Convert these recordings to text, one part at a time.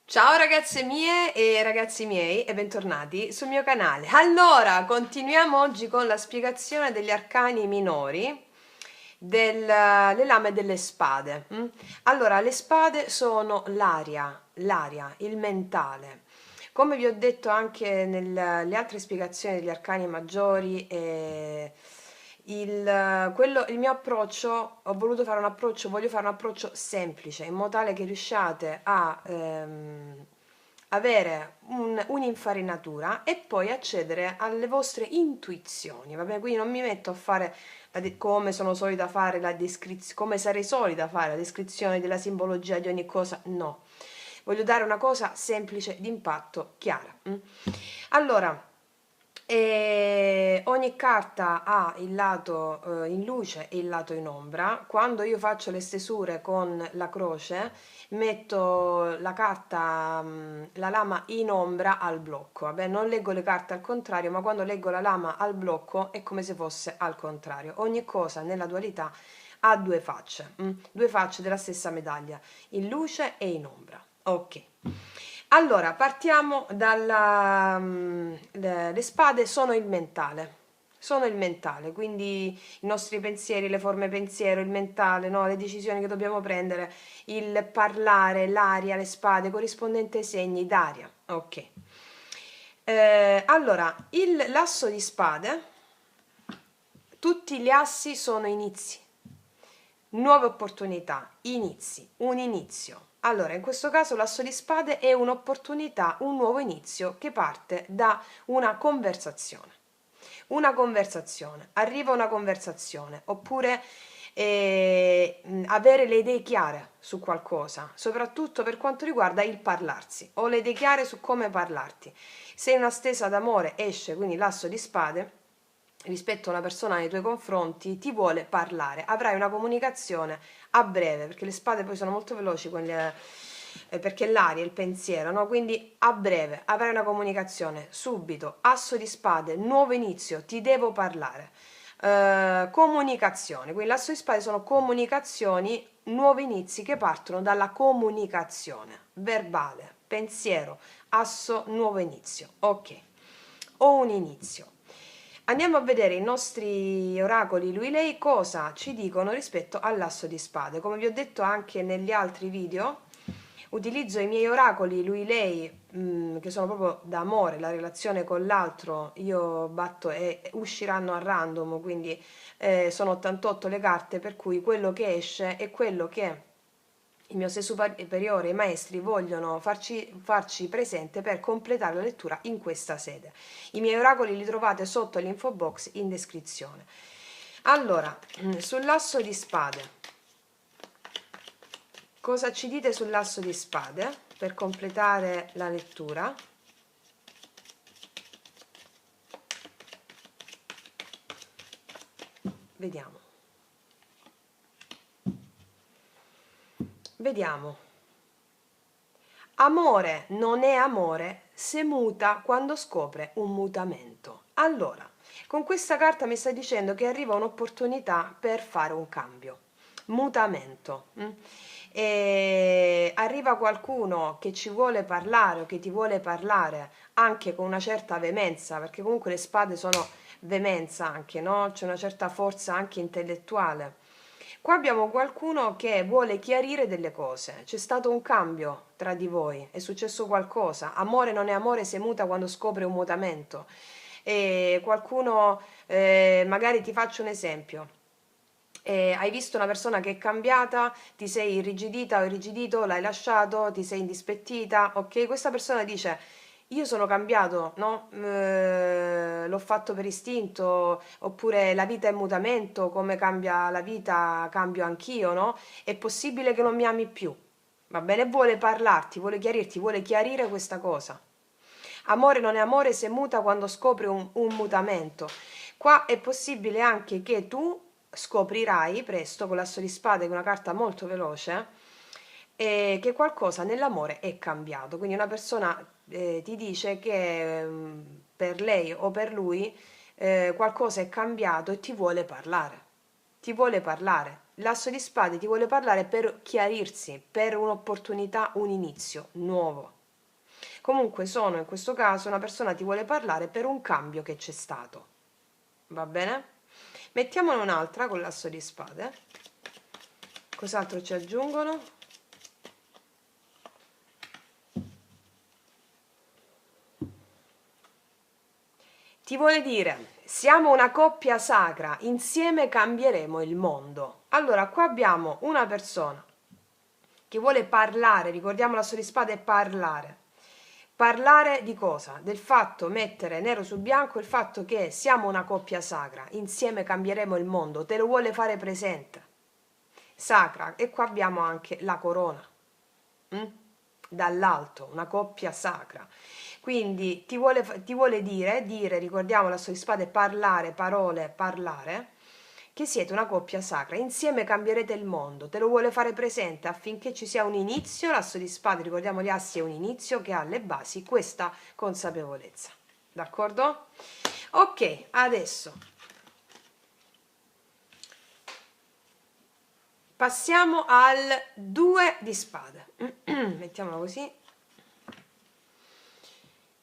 Ciao ragazze mie e ragazzi miei e bentornati sul mio canale. Allora, continuiamo oggi con la spiegazione degli arcani minori delle lame e delle spade. Allora, le spade sono l'aria, il mentale. Come vi ho detto anche nelle altre spiegazioni degli arcani maggiori, il mio approccio, voglio fare un approccio semplice, in modo tale che riusciate a avere un'infarinatura e poi accedere alle vostre intuizioni, va bene? Quindi non mi metto a fare come sono solita fare la descrizione, come sarei solita fare la descrizione della simbologia di ogni cosa, no. Voglio dare una cosa semplice, d'impatto, chiara. Allora, ogni carta ha il lato in luce e il lato in ombra. Quando io faccio le stesure con la croce, metto la carta, la lama in ombra al blocco. Vabbè, non leggo le carte al contrario, ma quando leggo la lama al blocco è come se fosse al contrario. Ogni cosa nella dualità ha due facce della stessa medaglia, in luce e in ombra. Ok. Allora, partiamo le spade sono il mentale, quindi i nostri pensieri, le forme pensiero, il mentale, no? Le decisioni che dobbiamo prendere, il parlare, l'aria, le spade, corrispondente ai segni d'aria. Ok. Allora, l'asso di spade, tutti gli assi sono inizi, nuove opportunità, inizi, un inizio. Allora, in questo caso l'asso di spade è un'opportunità, un nuovo inizio che parte da una conversazione. Arriva una conversazione, oppure avere le idee chiare su qualcosa, soprattutto per quanto riguarda il parlarsi, o le idee chiare su come parlarti. Se in una stesa d'amore esce quindi l'asso di spade, rispetto a una persona nei tuoi confronti, ti vuole parlare, avrai una comunicazione a breve, perché le spade poi sono molto veloci perché l'aria, il pensiero, no? Quindi a breve avrai una comunicazione, subito, asso di spade, nuovo inizio, ti devo parlare. Comunicazione, quindi l'asso di spade sono comunicazioni, nuovi inizi che partono dalla comunicazione verbale, pensiero, asso, nuovo inizio. Ok, ho un inizio. Andiamo a vedere i nostri oracoli lui-lei cosa ci dicono rispetto all'asso di spade. Come vi ho detto anche negli altri video, utilizzo i miei oracoli lui-lei, che sono proprio d'amore, la relazione con l'altro, io batto e usciranno a random, quindi sono 88 le carte, per cui quello che esce è quello che il mio sé superiore e i maestri vogliono farci presente per completare la lettura in questa sede. I miei oracoli li trovate sotto l'info box in descrizione. Allora, sull'asso di spade, cosa ci dite sull'asso di spade per completare la lettura? Vediamo. Vediamo. Amore non è amore se muta quando scopre un mutamento. Allora, con questa carta mi sta dicendo che arriva un'opportunità per fare un cambio, mutamento. E arriva qualcuno che ci vuole parlare o che ti vuole parlare anche con una certa veemenza, perché comunque le spade sono veemenza anche, no? C'è una certa forza anche intellettuale. Qua abbiamo qualcuno che vuole chiarire delle cose. C'è stato un cambio tra di voi, è successo qualcosa. Amore non è amore se muta quando scopre un mutamento. E qualcuno, magari ti faccio un esempio. Hai visto una persona che è cambiata, ti sei irrigidita o irrigidito, l'hai lasciato, ti sei indispettita, ok? Questa persona dice: io sono cambiato, no? L'ho fatto per istinto, oppure la vita è mutamento, come cambia la vita, cambio anch'io, no? È possibile che non mi ami più. Va bene, vuole parlarti, vuole chiarirti, vuole chiarire questa cosa. Amore non è amore se muta quando scopre un mutamento. Qua è possibile anche che tu scoprirai presto con l'asso di spade, che è una carta molto veloce, che qualcosa nell'amore è cambiato. Quindi una persona ti dice che per lei o per lui qualcosa è cambiato e ti vuole parlare. Ti vuole parlare. L'asso di spade ti vuole parlare per chiarirsi, per un'opportunità, un inizio nuovo. Comunque sono in questo caso una persona ti vuole parlare per un cambio che c'è stato, va bene? Mettiamone un'altra con l'asso di spade. Cos'altro ci aggiungono? Ti vuole dire, siamo una coppia sacra, insieme cambieremo il mondo. Allora, qua abbiamo una persona che vuole parlare, ricordiamo l'asso di spade è parlare. Parlare di cosa? Del fatto, mettere nero su bianco il fatto che siamo una coppia sacra, insieme cambieremo il mondo, te lo vuole fare presente. Sacra, e qua abbiamo anche la corona, dall'alto, una coppia sacra. Quindi ti vuole dire, ricordiamo l'asso di spade, parlare, parole, parlare, che siete una coppia sacra, insieme cambierete il mondo, te lo vuole fare presente affinché ci sia un inizio, l'asso di spade, ricordiamo gli assi, è un inizio che ha alle basi questa consapevolezza, d'accordo? Ok, adesso passiamo al 2 di spade, mettiamolo così.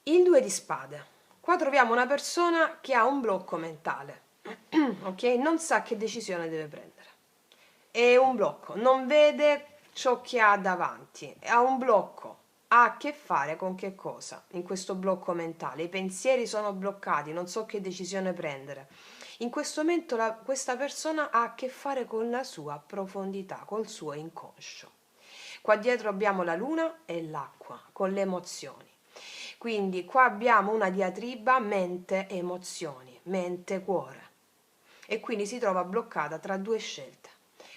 Il 2 di spade, qua troviamo una persona che ha un blocco mentale, ok? Non sa che decisione deve prendere, è un blocco, non vede ciò che ha davanti, ha un blocco, ha a che fare con che cosa in questo blocco mentale? I pensieri sono bloccati, non so che decisione prendere. In questo momento questa persona ha a che fare con la sua profondità, col suo inconscio. Qua dietro abbiamo la luna e l'acqua, con le emozioni. Quindi qua abbiamo una diatriba mente-emozioni, mente-cuore. E quindi si trova bloccata tra due scelte.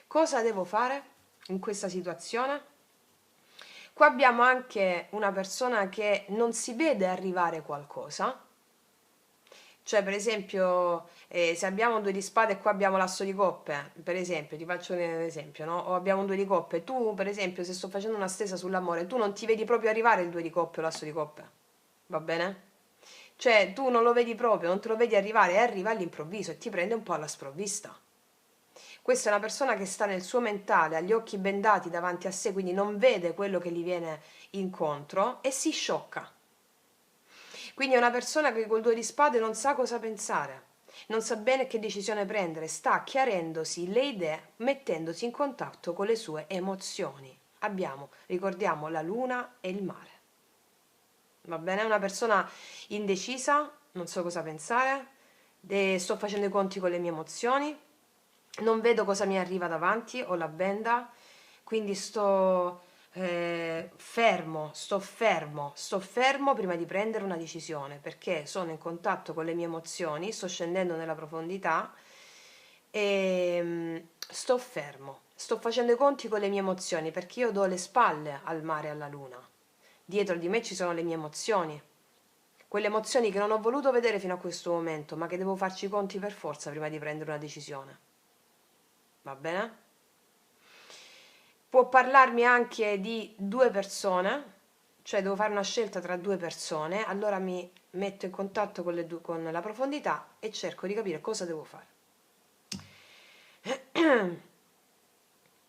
Cosa devo fare in questa situazione? Qua abbiamo anche una persona che non si vede arrivare qualcosa. Cioè, per esempio, se abbiamo un 2 di spade e qua abbiamo l'asso di coppe, per esempio, ti faccio un esempio, no? O abbiamo un 2 di coppe, tu, per esempio, se sto facendo una stesa sull'amore, tu non ti vedi proprio arrivare il 2 di coppe o l'asso di coppe, va bene? Cioè, tu non lo vedi proprio, non te lo vedi arrivare, e arriva all'improvviso e ti prende un po' alla sprovvista. Questa è una persona che sta nel suo mentale, ha gli occhi bendati davanti a sé, quindi non vede quello che gli viene incontro e si sciocca. Quindi è una persona che col 2 di spade non sa cosa pensare, non sa bene che decisione prendere, sta chiarendosi le idee, mettendosi in contatto con le sue emozioni. Abbiamo, ricordiamo, la luna e il mare. Va bene? È una persona indecisa, non so cosa pensare, sto facendo i conti con le mie emozioni, non vedo cosa mi arriva davanti, ho la benda, quindi sto fermo prima di prendere una decisione, perché sono in contatto con le mie emozioni, sto scendendo nella profondità e sto fermo, sto facendo i conti con le mie emozioni, perché io do le spalle al mare e alla luna. Dietro di me ci sono le mie emozioni, quelle emozioni che non ho voluto vedere fino a questo momento, ma che devo farci i conti per forza prima di prendere una decisione. Va bene? Può parlarmi anche di due persone, cioè devo fare una scelta tra due persone, allora mi metto in contatto con la profondità e cerco di capire cosa devo fare.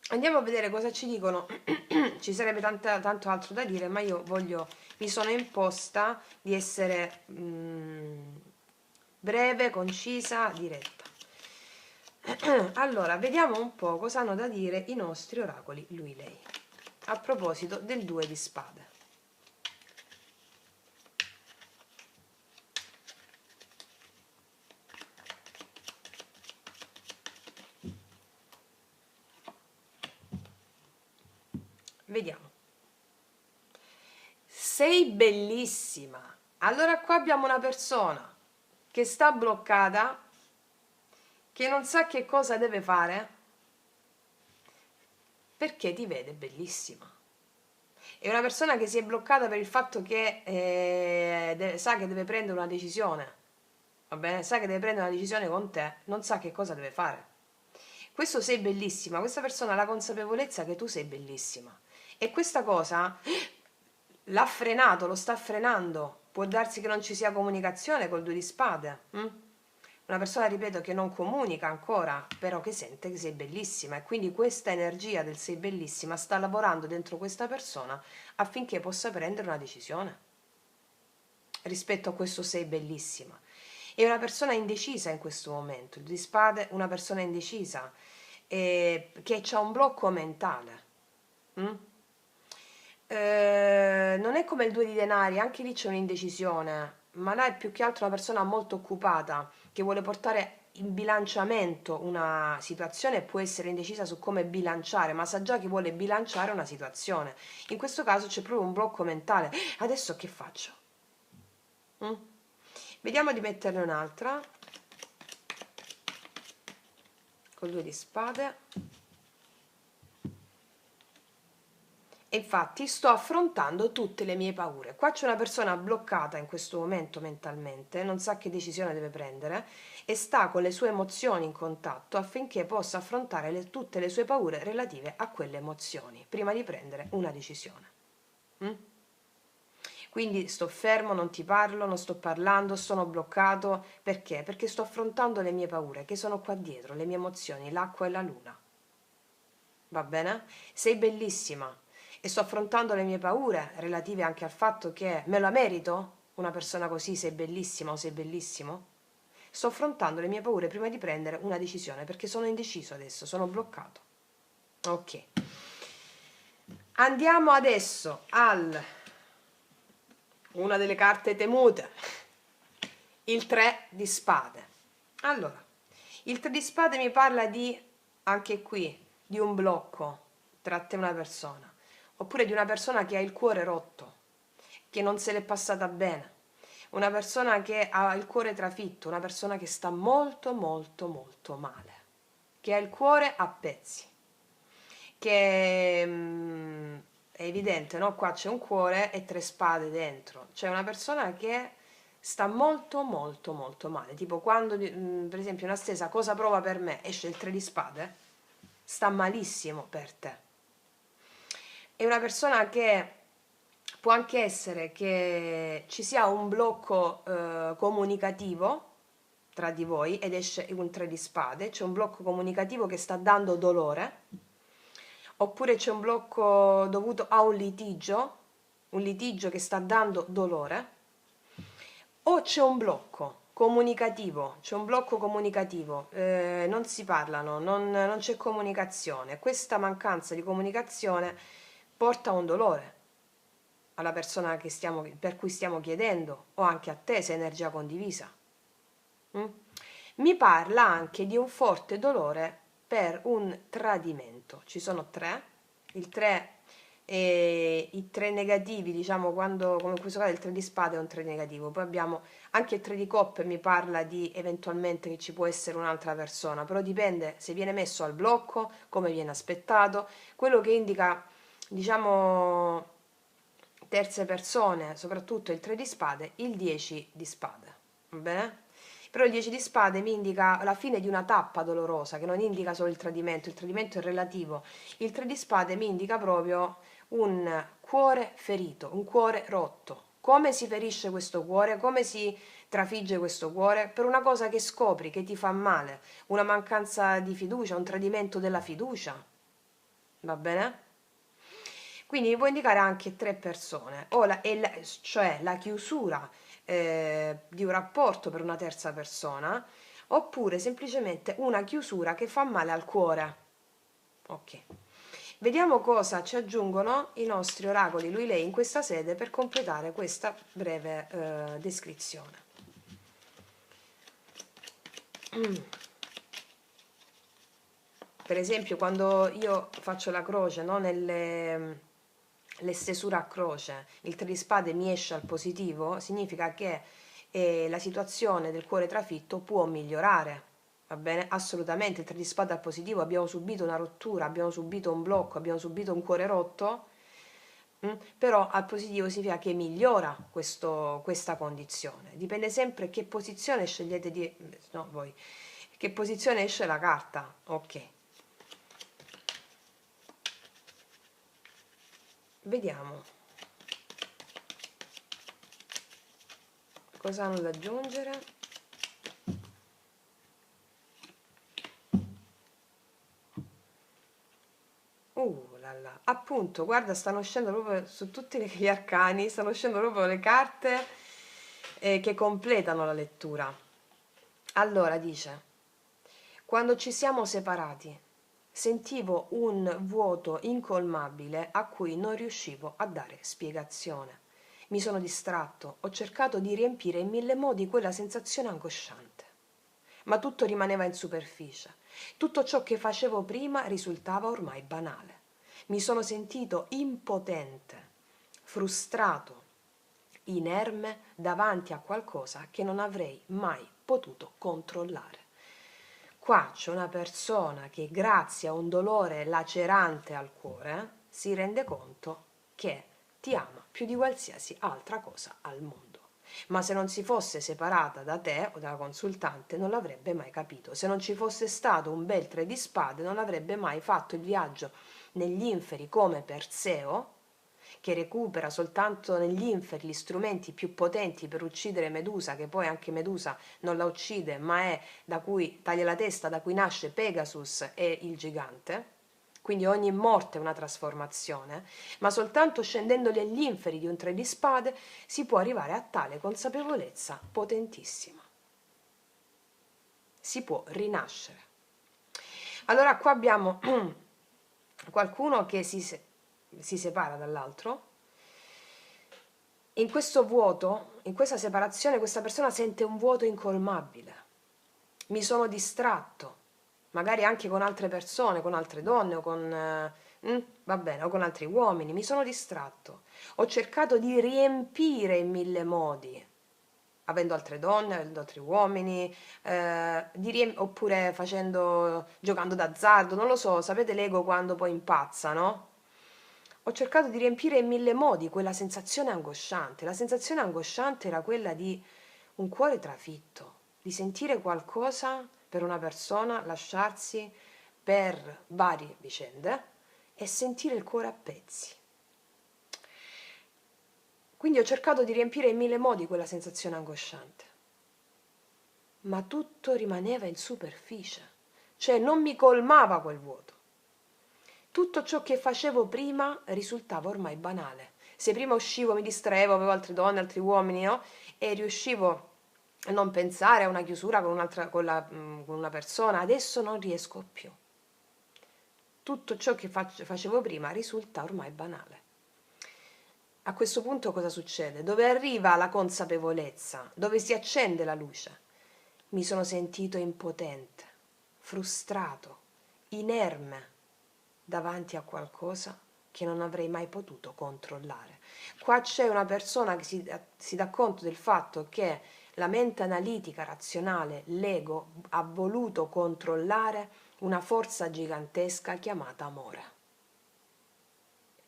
Andiamo a vedere cosa ci dicono. Ci sarebbe tanto altro da dire, ma io mi sono imposta di essere breve, concisa, diretta. Allora, vediamo un po' cosa hanno da dire i nostri oracoli lui-lei a proposito del 2 di spade. Vediamo. Sei bellissima. Allora qua abbiamo una persona che sta bloccata, che non sa che cosa deve fare, perché ti vede bellissima. È una persona che si è bloccata per il fatto che sa che deve prendere una decisione, va bene? Sa che deve prendere una decisione con te, non sa che cosa deve fare. Questo sei bellissima, questa persona ha la consapevolezza che tu sei bellissima e questa cosa l'ha frenato, lo sta frenando. Può darsi che non ci sia comunicazione col 2 di spade. Una persona, ripeto, che non comunica ancora, però che sente che sei bellissima e quindi questa energia del sei bellissima sta lavorando dentro questa persona affinché possa prendere una decisione. rispetto a questo sei bellissima. È una persona indecisa in questo momento, il di spade, una persona indecisa, che ha un blocco mentale. Mm? Non è come il due di denari, anche lì c'è un'indecisione, ma là è più che altro una persona molto occupata che vuole portare in bilanciamento una situazione e può essere indecisa su come bilanciare, ma sa già che vuole bilanciare una situazione. In questo caso c'è proprio un blocco mentale. Adesso che faccio? Mm? Vediamo di metterne un'altra col due di spade. E infatti sto affrontando tutte le mie paure. Qua c'è una persona bloccata in questo momento mentalmente, non sa che decisione deve prendere e sta con le sue emozioni in contatto affinché possa affrontare tutte le sue paure relative a quelle emozioni prima di prendere una decisione. Mm? Quindi sto fermo, non ti parlo, non sto parlando, sono bloccato. Perché? Perché sto affrontando le mie paure che sono qua dietro, le mie emozioni, l'acqua e la luna. Va bene? Sei bellissima e sto affrontando le mie paure relative anche al fatto che me la merito una persona così, sei bellissima o sei bellissimo? Sto affrontando le mie paure prima di prendere una decisione perché sono indeciso adesso, sono bloccato. Ok. Andiamo adesso al una delle carte temute, il 3 di spade. Allora, il 3 di spade mi parla di, anche qui, di un blocco tra te e una persona, oppure di una persona che ha il cuore rotto, che non se l'è passata bene, una persona che ha il cuore trafitto, una persona che sta molto molto molto male, che ha il cuore a pezzi, che è evidente, no? Qua c'è un cuore e tre spade dentro, c'è una persona che sta molto molto molto male, tipo quando per esempio una stesa cosa prova per me, esce il 3 di spade, sta malissimo per te. È una persona che può anche essere che ci sia un blocco comunicativo tra di voi ed esce un 3 di spade, c'è un blocco comunicativo che sta dando dolore, oppure c'è un blocco dovuto a un litigio che sta dando dolore, o c'è un blocco comunicativo, non si parlano, non c'è comunicazione. Questa mancanza di comunicazione porta a un dolore alla persona per cui stiamo chiedendo, o anche a te se è energia condivisa. Mm? Mi parla anche di un forte dolore per un tradimento. Ci sono tre, il 3 e i tre negativi, diciamo, quando, come in questo caso il 3 di spade è un 3 negativo. Poi abbiamo anche il 3 di coppe, mi parla di eventualmente che ci può essere un'altra persona, però dipende se viene messo al blocco, come viene aspettato, quello che indica, diciamo, terze persone, soprattutto il 3 di spade, il 10 di spade. Va bene? Però il 10 di spade mi indica la fine di una tappa dolorosa, che non indica solo il tradimento è relativo. Il 3 di spade mi indica proprio un cuore ferito, un cuore rotto. Come si ferisce questo cuore? Come si trafigge questo cuore? Per una cosa che scopri, che ti fa male, una mancanza di fiducia, un tradimento della fiducia. Va bene? Quindi mi può indicare anche tre persone, cioè la chiusura di un rapporto per una terza persona, oppure semplicemente una chiusura che fa male al cuore. Ok. Vediamo cosa ci aggiungono i nostri oracoli, lui lei, in questa sede per completare questa breve descrizione. Per esempio, quando io faccio la croce, no, le stesure a croce, il 3 di spade mi esce al positivo, significa che la situazione del cuore trafitto può migliorare. Va bene? Assolutamente, il 3 di spade al positivo, abbiamo subito una rottura, abbiamo subito un blocco, abbiamo subito un cuore rotto, però al positivo significa che migliora questa condizione. Dipende sempre che posizione scegliete di... no, voi. Che posizione esce la carta. Ok. Vediamo cosa hanno da aggiungere. Là là. Appunto, guarda, stanno uscendo proprio su tutti gli arcani, stanno uscendo proprio le carte che completano la lettura. Allora dice: quando ci siamo separati sentivo un vuoto incolmabile a cui non riuscivo a dare spiegazione. Mi sono distratto, ho cercato di riempire in mille modi quella sensazione angosciante, ma tutto rimaneva in superficie. Tutto ciò che facevo prima risultava ormai banale. Mi sono sentito impotente, frustrato, inerme davanti a qualcosa che non avrei mai potuto controllare. Qua c'è una persona che grazie a un dolore lacerante al cuore si rende conto che ti ama più di qualsiasi altra cosa al mondo. Ma se non si fosse separata da te o dalla consultante non l'avrebbe mai capito. Se non ci fosse stato un bel tre di spade non avrebbe mai fatto il viaggio negli inferi come Perseo, che recupera soltanto negli inferi gli strumenti più potenti per uccidere Medusa, che poi anche Medusa non la uccide, ma è da cui taglia la testa, da cui nasce Pegasus e il gigante. Quindi ogni morte è una trasformazione, ma soltanto scendendo negli inferi di un tre di spade si può arrivare a tale consapevolezza potentissima. Si può rinascere. Allora qua abbiamo qualcuno che si separa dall'altro. In questo vuoto, in questa separazione, questa persona sente un vuoto incolmabile. Mi sono distratto, magari anche con altre persone, con altre donne o con, va bene, o con altri uomini, mi sono distratto. Ho cercato di riempire in mille modi, avendo altre donne, avendo altri uomini, oppure giocando d'azzardo, non lo so, sapete l'ego quando poi impazza, no? Ho cercato di riempire in mille modi quella sensazione angosciante. La sensazione angosciante era quella di un cuore trafitto, di sentire qualcosa per una persona, lasciarsi per varie vicende e sentire il cuore a pezzi. Quindi ho cercato di riempire in mille modi quella sensazione angosciante, ma tutto rimaneva in superficie, cioè non mi colmava quel vuoto. Tutto ciò che facevo prima risultava ormai banale. Se prima uscivo, mi distraevo, avevo altre donne, altri uomini, no? E riuscivo a non pensare a una chiusura con una persona, adesso non riesco più. Tutto ciò che facevo prima risulta ormai banale. A questo punto cosa succede? Dove arriva la consapevolezza, dove si accende la luce, mi sono sentito impotente, frustrato, inerme davanti a qualcosa che non avrei mai potuto controllare. Qua c'è una persona che si dà conto del fatto che la mente analitica, razionale, l'ego, ha voluto controllare una forza gigantesca chiamata amore.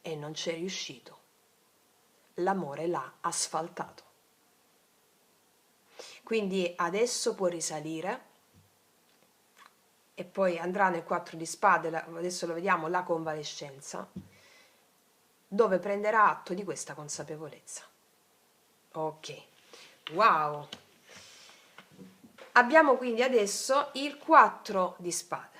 E non c'è riuscito. L'amore l'ha asfaltato. Quindi adesso può risalire e poi andrà nel 4 di spade, adesso lo vediamo, la convalescenza, dove prenderà atto di questa consapevolezza. Ok, wow! Abbiamo quindi adesso il 4 di spade.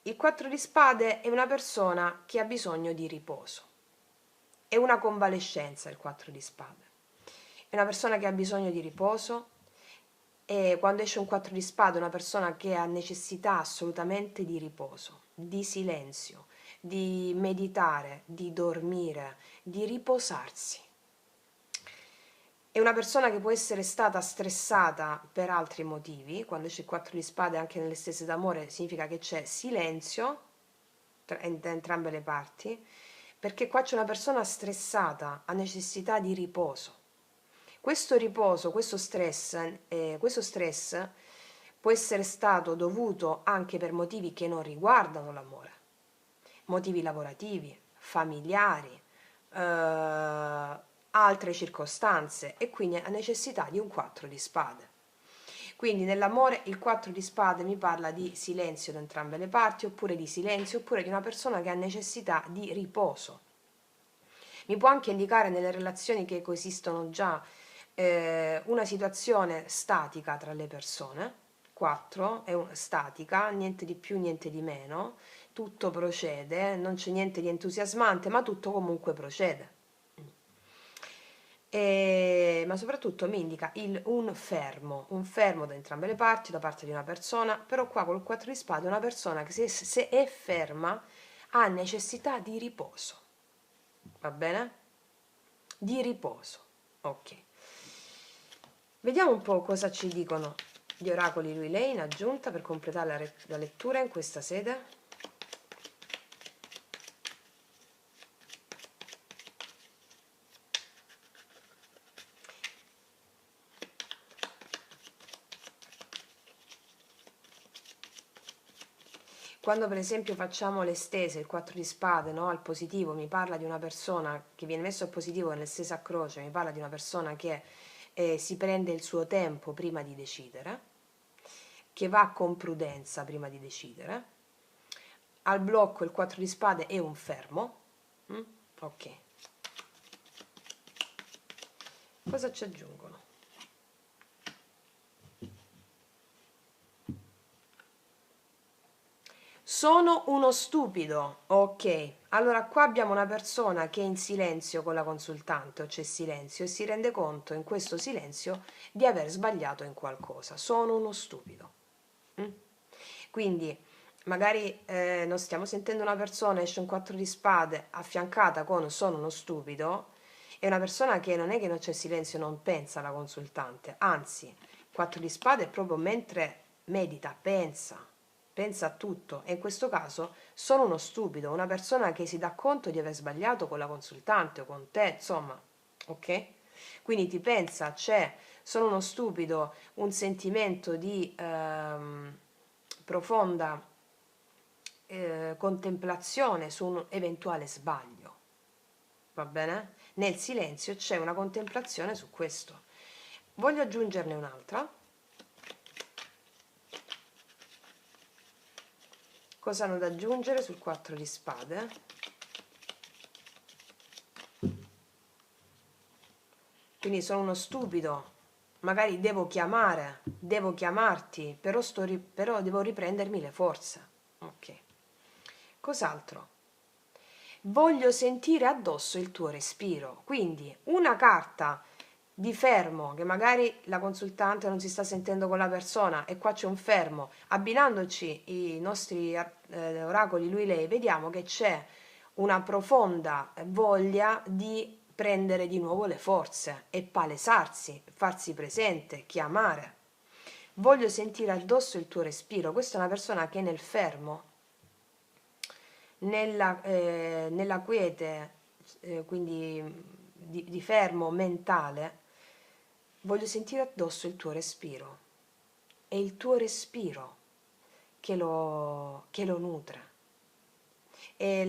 Il 4 di spade è una persona che ha bisogno di riposo. È una convalescenza il 4 di spade. È una persona che ha bisogno di riposo e quando esce un 4 di spade è una persona che ha necessità assolutamente di riposo, di silenzio, di meditare, di dormire, di riposarsi. È una persona che può essere stata stressata per altri motivi. Quando c'è il 4 di spade anche nelle stesse d'amore significa che c'è silenzio da entrambe le parti, perché qua c'è una persona stressata, ha necessità di riposo. Questo riposo, questo stress può essere stato dovuto anche per motivi che non riguardano l'amore, motivi lavorativi, familiari, altre circostanze, e quindi ha necessità di un 4 di spade. Quindi nell'amore il 4 di spade mi parla di silenzio da entrambe le parti, oppure di silenzio, oppure di una persona che ha necessità di riposo. Mi può anche indicare nelle relazioni che coesistono già una situazione statica tra le persone. 4 è statica, niente di più, niente di meno, tutto procede, non c'è niente di entusiasmante, ma tutto comunque procede. ma soprattutto mi indica un fermo da entrambe le parti, da parte di una persona, però qua col 4 di spade è una persona che se è ferma ha necessità di riposo, va bene? Di riposo, ok. Vediamo un po' cosa ci dicono gli oracoli lui lei in aggiunta per completare la lettura in questa sede. Quando per esempio facciamo le stese, il 4 di spade, no, al positivo, mi parla di una persona che viene messo al positivo nel stesa a croce, mi parla di una persona che si prende il suo tempo prima di decidere, che va con prudenza prima di decidere. Al blocco il 4 di spade è un fermo. Ok. Cosa ci aggiungono? Sono uno stupido, ok. Allora qua abbiamo una persona che è in silenzio con la consultante o c'è silenzio e si rende conto in questo silenzio di aver sbagliato in qualcosa. Sono uno stupido. Quindi magari non stiamo sentendo una persona, esce un 4 di spade affiancata con sono uno stupido, è una persona che non è che non c'è silenzio, non pensa alla consultante, anzi, 4 di spade è proprio mentre medita, pensa a tutto e in questo caso sono uno stupido, una persona che si dà conto di aver sbagliato con la consultante o con te, insomma, ok? Quindi ti pensa, c'è, sono uno stupido, un sentimento di profonda contemplazione su un eventuale sbaglio, va bene? Nel silenzio c'è una contemplazione su questo. Voglio aggiungerne un'altra. Cosa hanno da aggiungere sul 4 di spade? Quindi sono uno stupido, magari devo chiamarti, però devo riprendermi le forze. Ok. Cos'altro? Voglio sentire addosso il tuo respiro. Quindi una carta di fermo, che magari la consultante non si sta sentendo con la persona e qua c'è un fermo, abbinandoci i nostri oracoli lui-lei, vediamo che c'è una profonda voglia di prendere di nuovo le forze e palesarsi, farsi presente, chiamare. Voglio sentire addosso il tuo respiro. Questa è una persona che è nel fermo, nella quiete, quindi di fermo mentale. Voglio sentire addosso il tuo respiro. È il tuo respiro che lo nutre. È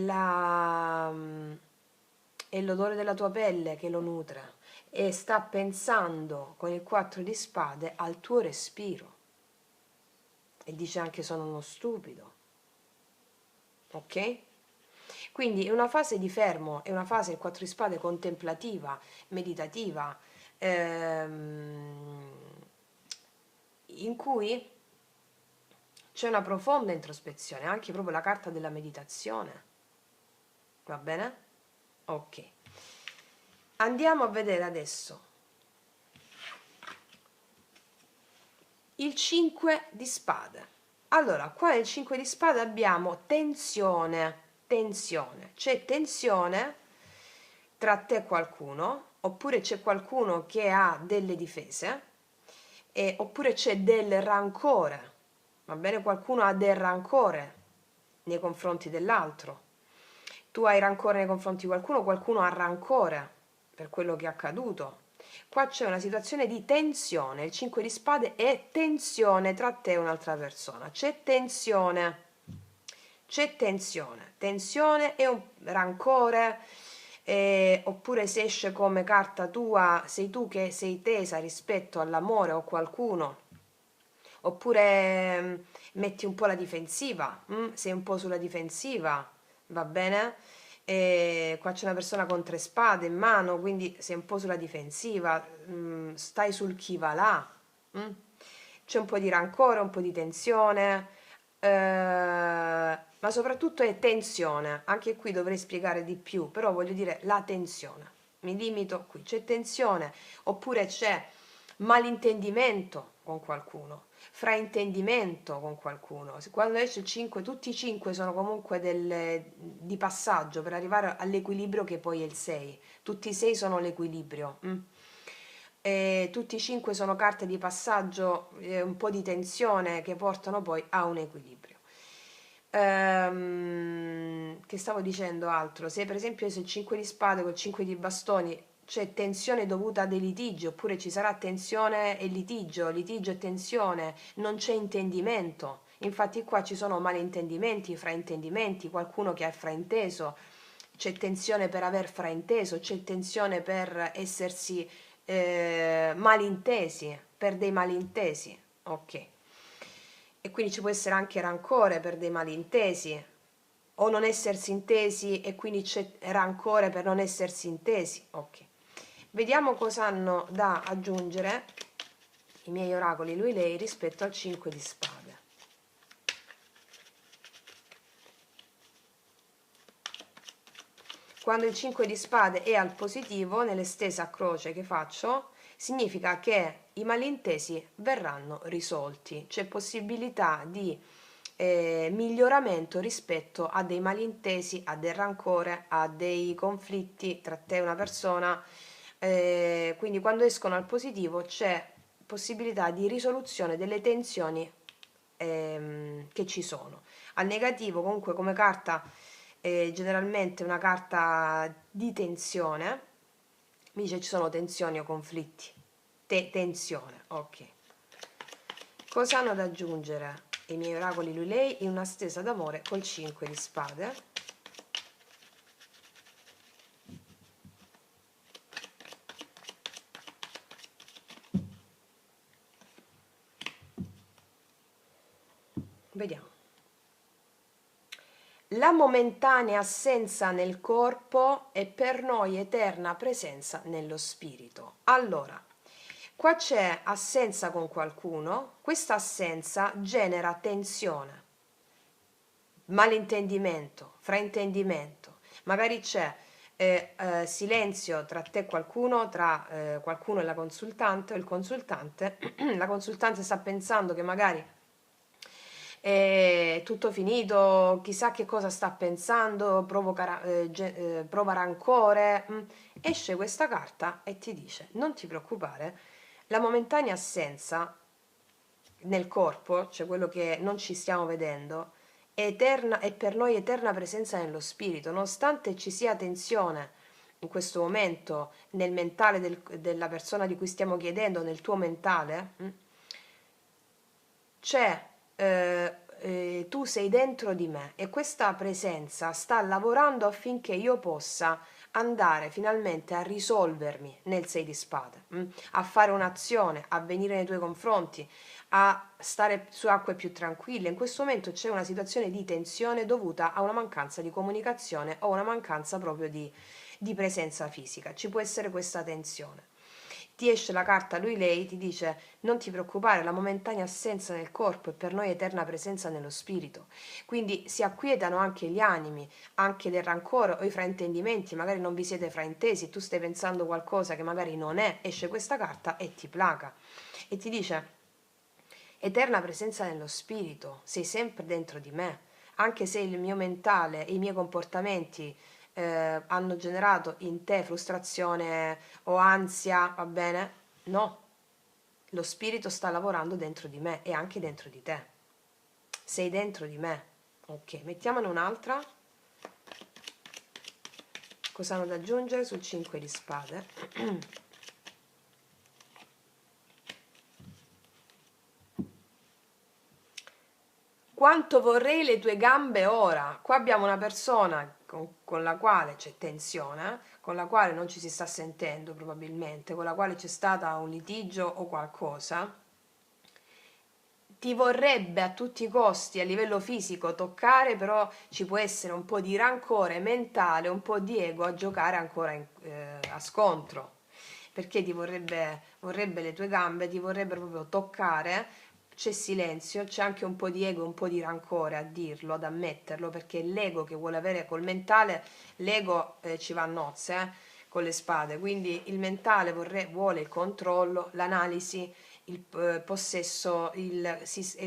l'odore della tua pelle che lo nutre e sta pensando con il 4 di spade al tuo respiro e dice anche sono uno stupido, ok? Quindi è una fase di fermo, è una fase il 4 di spade contemplativa, meditativa, in cui c'è una profonda introspezione, anche proprio la carta della meditazione, va bene? Ok. Andiamo a vedere adesso il 5 di spade. Allora, qua nel 5 di spade abbiamo tensione, c'è tensione tra te e qualcuno, oppure c'è qualcuno che ha delle difese, oppure c'è del rancore, va bene? Qualcuno ha del rancore nei confronti dell'altro. Tu hai rancore nei confronti di qualcuno, qualcuno ha rancore per quello che è accaduto. Qua c'è una situazione di tensione, il 5 di spade è tensione tra te e un'altra persona, c'è tensione e un rancore, oppure se esce come carta tua, sei tu che sei tesa rispetto all'amore o qualcuno, oppure metti un po' la difensiva, sei un po' sulla difensiva, va bene? E qua c'è una persona con 3 spade in mano, quindi sei un po' sulla difensiva, stai sul chi va là, c'è un po' di rancore, un po' di tensione, ma soprattutto è tensione, anche qui dovrei spiegare di più, però voglio dire la tensione, mi limito qui, c'è tensione, oppure c'è malintendimento con qualcuno, fraintendimento con qualcuno. Quando esce il 5, tutti i 5 sono comunque di passaggio per arrivare all'equilibrio che poi è il 6. Tutti i 6 sono l'equilibrio. E tutti i 5 sono carte di passaggio, un po' di tensione che portano poi a un equilibrio. Che stavo dicendo altro? Se per esempio se il 5 di spade col 5 di bastoni c'è tensione dovuta a dei litigi, oppure ci sarà tensione e litigio, litigio e tensione, non c'è intendimento. Infatti qua ci sono malintendimenti, fraintendimenti, qualcuno che ha frainteso, c'è tensione per aver frainteso, c'è tensione per essersi malintesi, per dei malintesi. Ok. E quindi ci può essere anche rancore per dei malintesi, o non essersi intesi e quindi c'è rancore per non essersi intesi. Ok. Vediamo cosa hanno da aggiungere i miei oracoli lui lei rispetto al 5 di spade. Quando il 5 di spade è al positivo, nell'estesa a croce che faccio, significa che i malintesi verranno risolti. C'è possibilità di miglioramento rispetto a dei malintesi, a del rancore, a dei conflitti tra te e una persona. Quindi quando escono al positivo c'è possibilità di risoluzione delle tensioni che ci sono. Al negativo comunque come carta generalmente una carta di tensione, mi dice ci sono tensioni o conflitti, tensione, ok. Cosa hanno da aggiungere i miei oracoli lui lei in una stesa d'amore col 5 di spade? Vediamo. La momentanea assenza nel corpo è per noi eterna presenza nello spirito. Allora, qua c'è assenza con qualcuno, questa assenza genera tensione, malintendimento, fraintendimento, magari c'è silenzio tra te e qualcuno, tra qualcuno e la consultante o il consultante, la consultante sta pensando che magari è tutto finito, chissà che cosa sta pensando, prova rancore. Esce questa carta e ti dice: non ti preoccupare, la momentanea assenza nel corpo, cioè quello che non ci stiamo vedendo, è eterna, è per noi eterna presenza nello spirito, nonostante ci sia tensione in questo momento nel mentale della persona di cui stiamo chiedendo, nel tuo mentale, c'è, tu sei dentro di me e questa presenza sta lavorando affinché io possa andare finalmente a risolvermi nel 6 di spade, a fare un'azione, a venire nei tuoi confronti, a stare su acque più tranquille. In questo momento c'è una situazione di tensione dovuta a una mancanza di comunicazione o una mancanza proprio di presenza fisica. Ci può essere questa tensione. Ti esce la carta lui-lei, ti dice: non ti preoccupare, la momentanea assenza nel corpo è per noi eterna presenza nello spirito. Quindi si acquietano anche gli animi, anche del rancore o i fraintendimenti, magari non vi siete fraintesi, tu stai pensando qualcosa che magari non è, esce questa carta e ti placa e ti dice: eterna presenza nello spirito, sei sempre dentro di me, anche se il mio mentale e i miei comportamenti hanno generato in te frustrazione o ansia, va bene? No, lo spirito sta lavorando dentro di me e anche dentro di te. Sei dentro di me. Ok, mettiamone un'altra. Cosa hanno da aggiungere sul 5 di spade? Quanto vorrei le tue gambe ora. Qua abbiamo una persona con la quale c'è tensione, con la quale non ci si sta sentendo probabilmente, con la quale c'è stata un litigio o qualcosa. Ti vorrebbe a tutti i costi a livello fisico toccare, però ci può essere un po' di rancore mentale, un po' di ego a giocare ancora a scontro, perché vorrebbe le tue gambe, ti vorrebbe proprio toccare. C'è silenzio, c'è anche un po' di ego, un po' di rancore a dirlo, ad ammetterlo, perché l'ego che vuole avere col mentale, l'ego ci va a nozze, con le spade, quindi il mentale vuole il controllo, l'analisi, il possesso,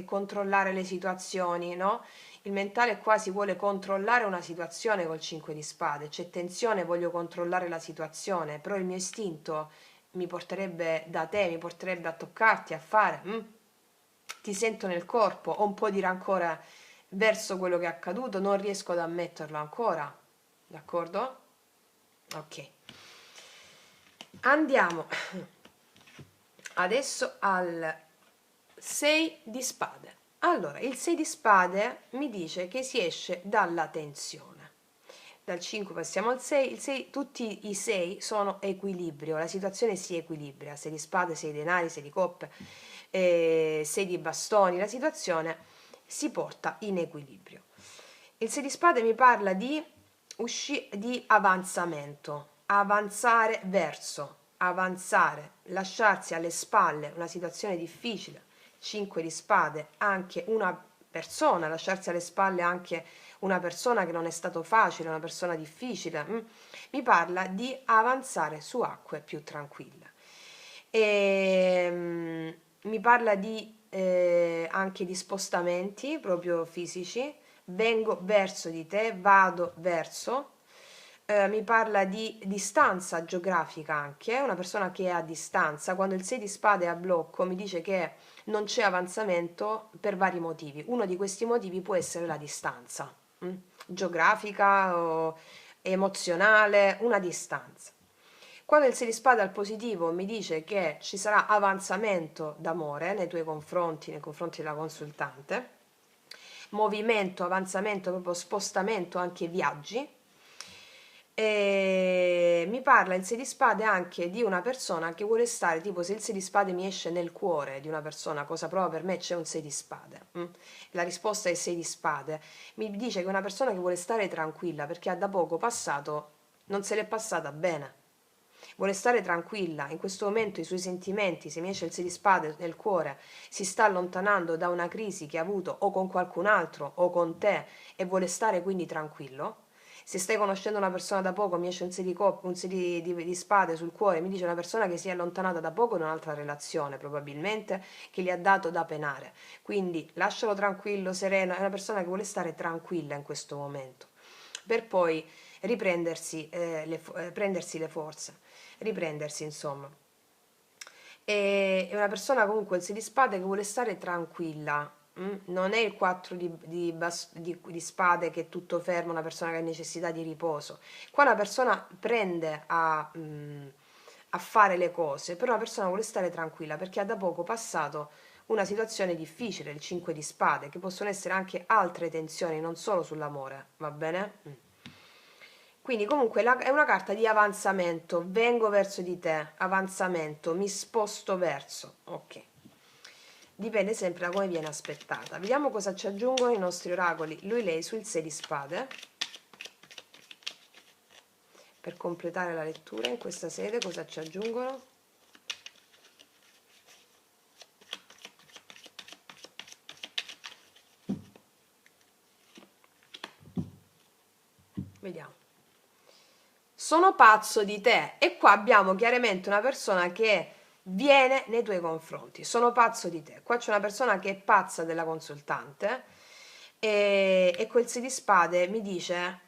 controllare le situazioni, no? Il mentale qua si vuole controllare una situazione col 5 di spade, c'è tensione, voglio controllare la situazione, però il mio istinto mi porterebbe da te, mi porterebbe a toccarti, a fare, ti sento nel corpo, ho un po' di rancore verso quello che è accaduto, non riesco ad ammetterlo ancora, d'accordo? Ok. Andiamo adesso al 6 di spade. Allora, il 6 di spade mi dice che si esce dalla tensione. Dal 5 passiamo al 6, tutti i 6 sono equilibrio, la situazione si equilibra, 6 di spade, 6 di denari, 6 di coppe, 6 di bastoni, la situazione si porta in equilibrio. Il 6 di spade mi parla di avanzamento, avanzare verso, avanzare, lasciarsi alle spalle una situazione difficile, 5 di spade, anche una persona, lasciarsi alle spalle anche una persona che non è stato facile, una persona difficile, mi parla di avanzare su acque più tranquille. Mi parla di anche di spostamenti proprio fisici, vengo verso di te, vado verso, mi parla di distanza geografica anche, una persona che è a distanza, quando il 6 di spade è a blocco mi dice che non c'è avanzamento per vari motivi, uno di questi motivi può essere la distanza, geografica o emozionale, una distanza. Quando il 6 di spade al positivo mi dice che ci sarà avanzamento d'amore nei tuoi confronti, nei confronti della consultante, movimento, avanzamento, proprio spostamento, anche viaggi. E mi parla il 6 di spade anche di una persona che vuole stare, tipo se il 6 di spade mi esce nel cuore di una persona, cosa prova per me? C'è un 6 di spade. La risposta è 6 di spade. Mi dice che è una persona che vuole stare tranquilla perché ha da poco passato, non se l'è passata bene. Vuole stare tranquilla, in questo momento i suoi sentimenti, se mi esce il 6 di spade nel cuore, si sta allontanando da una crisi che ha avuto o con qualcun altro o con te e vuole stare quindi tranquillo. Se stai conoscendo una persona da poco, mi esce un 6 di spade sul cuore, mi dice una persona che si è allontanata da poco da un'altra relazione, probabilmente, che gli ha dato da penare. Quindi lascialo tranquillo, sereno, è una persona che vuole stare tranquilla in questo momento, per poi riprendersi, prendersi le forze, riprendersi insomma. È una persona comunque il 6 di spade che vuole stare tranquilla, non è il 4 di spade che è tutto fermo, una persona che ha necessità di riposo. Qua una persona prende a fare le cose, però una persona vuole stare tranquilla perché ha da poco passato una situazione difficile, il 5 di spade, che possono essere anche altre tensioni, non solo sull'amore, va bene? Quindi comunque è una carta di avanzamento, vengo verso di te, avanzamento, mi sposto verso, ok. Dipende sempre da come viene aspettata. Vediamo cosa ci aggiungono i nostri oracoli, lui lei sul 6 di spade. Per completare la lettura in questa sede cosa ci aggiungono? Vediamo. Sono pazzo di te, e qua abbiamo chiaramente una persona che viene nei tuoi confronti, sono pazzo di te. Qua c'è una persona che è pazza della consultante e quel 6 di spade mi dice: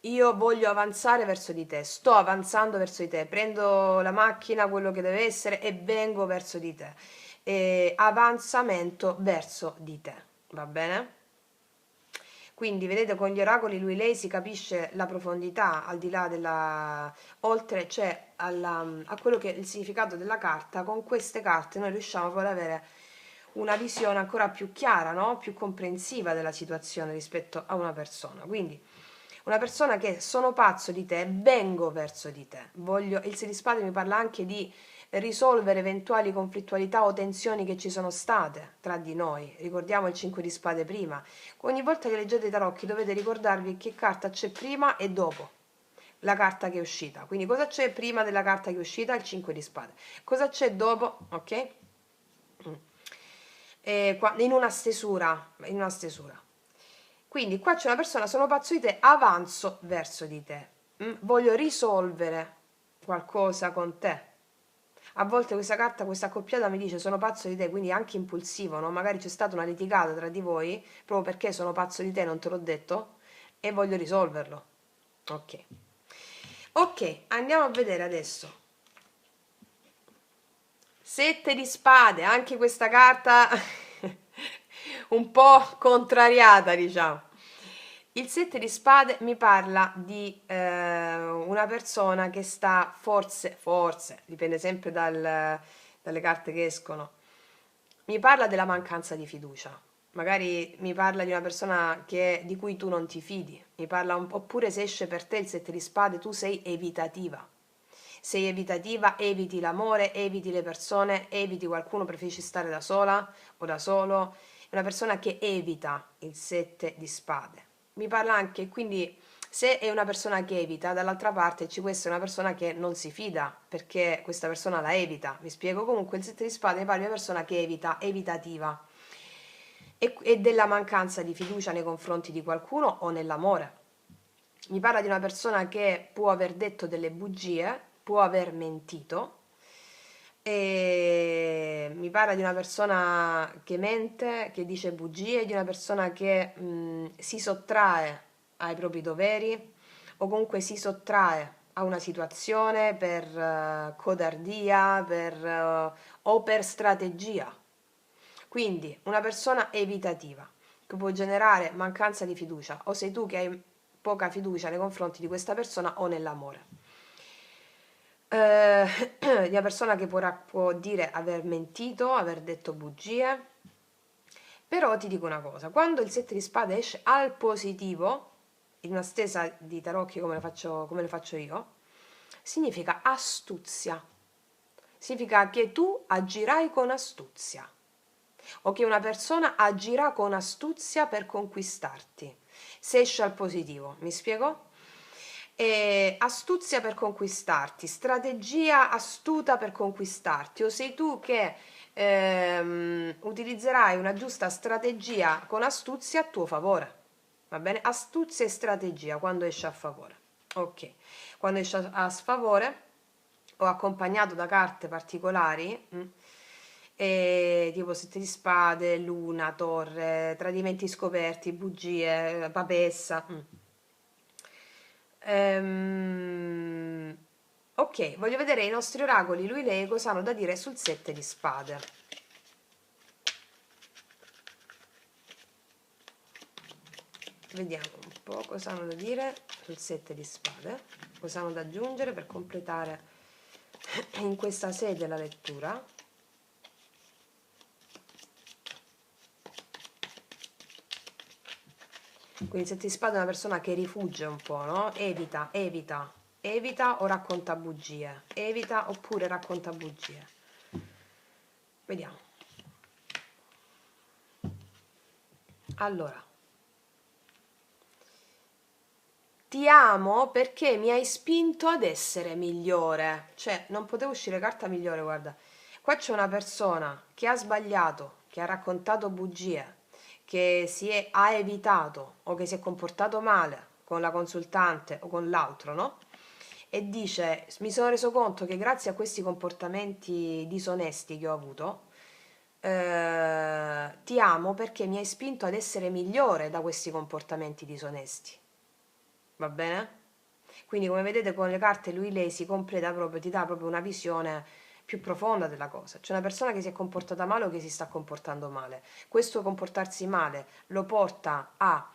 io voglio avanzare verso di te, sto avanzando verso di te, prendo la macchina, quello che deve essere, e vengo verso di te. Avanzamento verso di te, va bene? Quindi vedete, con gli oracoli lui lei si capisce la profondità al di là della, oltre cioè a quello che è il significato della carta. Con queste carte noi riusciamo poi ad avere una visione ancora più chiara, no? Più comprensiva della situazione rispetto a una persona. Quindi una persona che sono pazzo di te, vengo verso di te. Il 6 di spade mi parla anche di risolvere eventuali conflittualità o tensioni che ci sono state tra di noi. Ricordiamo il 5 di spade prima. Ogni volta che leggete i tarocchi dovete ricordarvi che carta c'è prima e dopo la carta che è uscita. Quindi cosa c'è prima della carta che è uscita? Il 5 di spade. Cosa c'è dopo? Ok? In una stesura. In una stesura. Quindi qua c'è una persona, sono pazzo di te, avanzo verso di te. Voglio risolvere qualcosa con te. A volte questa carta, questa accoppiata mi dice sono pazzo di te, quindi è anche impulsivo, no? Magari c'è stata una litigata tra di voi, proprio perché sono pazzo di te, non te l'ho detto, e voglio risolverlo. Ok. Ok, andiamo a vedere adesso. Sette di spade, anche questa carta un po' contrariata, diciamo. Il sette di spade mi parla di una persona che sta forse, dipende sempre dalle carte che escono, mi parla della mancanza di fiducia. Magari mi parla di una persona di cui tu non ti fidi, oppure se esce per te il sette di spade, tu sei evitativa. Sei evitativa, eviti l'amore, eviti le persone, eviti qualcuno, preferisci stare da sola o da solo. È una persona che evita il sette di spade. Mi parla anche, quindi, se è una persona che evita, dall'altra parte ci può essere una persona che non si fida, perché questa persona la evita. Mi spiego? Comunque il sette di spade mi parla di una persona che evita, evitativa. E della mancanza di fiducia nei confronti di qualcuno o nell'amore. Mi parla di una persona che può aver detto delle bugie, può aver mentito, e mi parla di una persona che mente, che dice bugie, di una persona che si sottrae ai propri doveri o comunque si sottrae a una situazione per codardia o per strategia. Quindi una persona evitativa che può generare mancanza di fiducia, o sei tu che hai poca fiducia nei confronti di questa persona o nell'amore. Di una persona che può dire aver mentito, aver detto bugie, però ti dico una cosa, quando il sette di spade esce al positivo, in una stesa di tarocchi come le faccio io, significa astuzia, significa che tu agirai con astuzia o che una persona agirà con astuzia per conquistarti. Se esce al positivo, mi spiego? Astuzia per conquistarti, strategia astuta per conquistarti, o sei tu che utilizzerai una giusta strategia con astuzia a tuo favore. Va bene? Astuzia e strategia quando esce a favore. Ok, quando esce a sfavore o accompagnato da carte particolari, tipo sette di spade, luna, torre, tradimenti scoperti, bugie, papessa. Ok, voglio vedere i nostri oracoli, lui e lei, cosa hanno da dire sul sette di spade. Vediamo un po' cosa hanno da dire sul sette di spade, cosa hanno da aggiungere per completare in questa sede la lettura. Quindi il sette di spade è una persona che rifugge un po', no? Evita o racconta bugie, evita oppure racconta bugie. Vediamo. Allora, ti amo perché mi hai spinto ad essere migliore. Cioè, non poteva uscire carta migliore, guarda. Qua c'è una persona che ha sbagliato, che ha raccontato bugie, ha evitato o che si è comportato male con la consultante o con l'altro, no? E dice, mi sono reso conto che grazie a questi comportamenti disonesti che ho avuto, ti amo perché mi hai spinto ad essere migliore da questi comportamenti disonesti. Va bene? Quindi come vedete con le carte lui lei si completa proprio, ti dà proprio una visione più profonda della cosa. C'è una persona che si è comportata male o che si sta comportando male. Questo comportarsi male lo porta a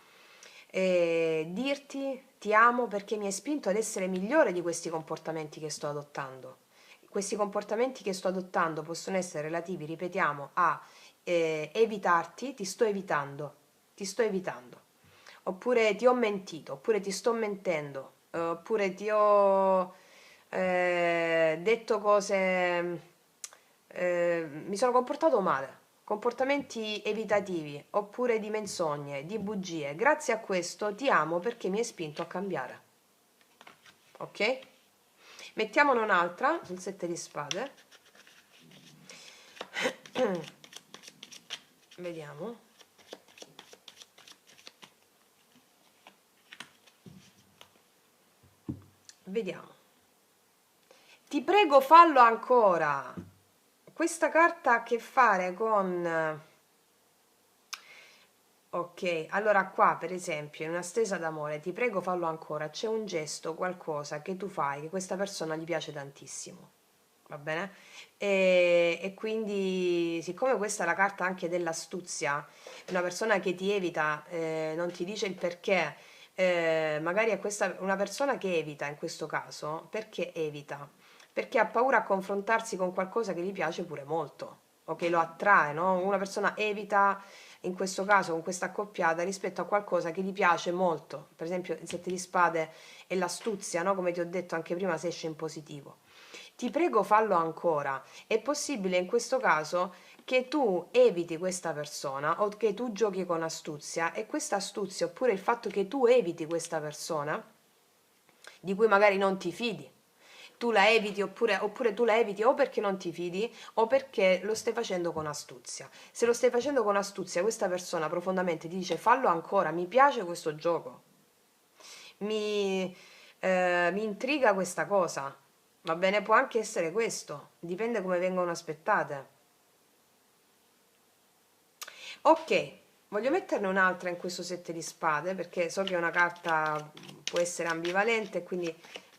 dirti ti amo perché mi hai spinto ad essere migliore di questi comportamenti che sto adottando. Questi comportamenti che sto adottando possono essere relativi, ripetiamo, a evitarti, ti sto evitando, oppure ti ho mentito, oppure ti sto mentendo, oppure ti ho detto cose, mi sono comportato male, comportamenti evitativi, oppure di menzogne, di bugie. Grazie a questo ti amo perché mi hai spinto a cambiare. Ok? Mettiamone un'altra sul sette di spade. Vediamo. Vediamo. Ti prego, fallo ancora. Questa carta ha a che fare con... Ok, allora qua per esempio in una stesa d'amore, ti prego fallo ancora, c'è un gesto, qualcosa che tu fai che questa persona gli piace tantissimo, va bene? E quindi siccome questa è la carta anche dell'astuzia, una persona che ti evita, non ti dice il perché, magari è questa una persona che evita in questo caso, perché evita? Perché ha paura a confrontarsi con qualcosa che gli piace pure molto o che lo attrae, no? Una persona evita in questo caso con questa accoppiata rispetto a qualcosa che gli piace molto, per esempio il sette di spade e l'astuzia, no? Come ti ho detto anche prima, se esce in positivo. Ti prego, fallo ancora. È possibile in questo caso che tu eviti questa persona o che tu giochi con astuzia e questa astuzia oppure il fatto che tu eviti questa persona di cui magari non ti fidi, tu la eviti oppure tu la eviti o perché non ti fidi o perché lo stai facendo con astuzia. Se lo stai facendo con astuzia, questa persona profondamente ti dice fallo ancora, mi piace questo gioco, mi, mi intriga questa cosa, va bene? Può anche essere questo, dipende come vengono aspettate. Ok, voglio metterne un'altra in questo sette di spade perché so che una carta può essere ambivalente, quindi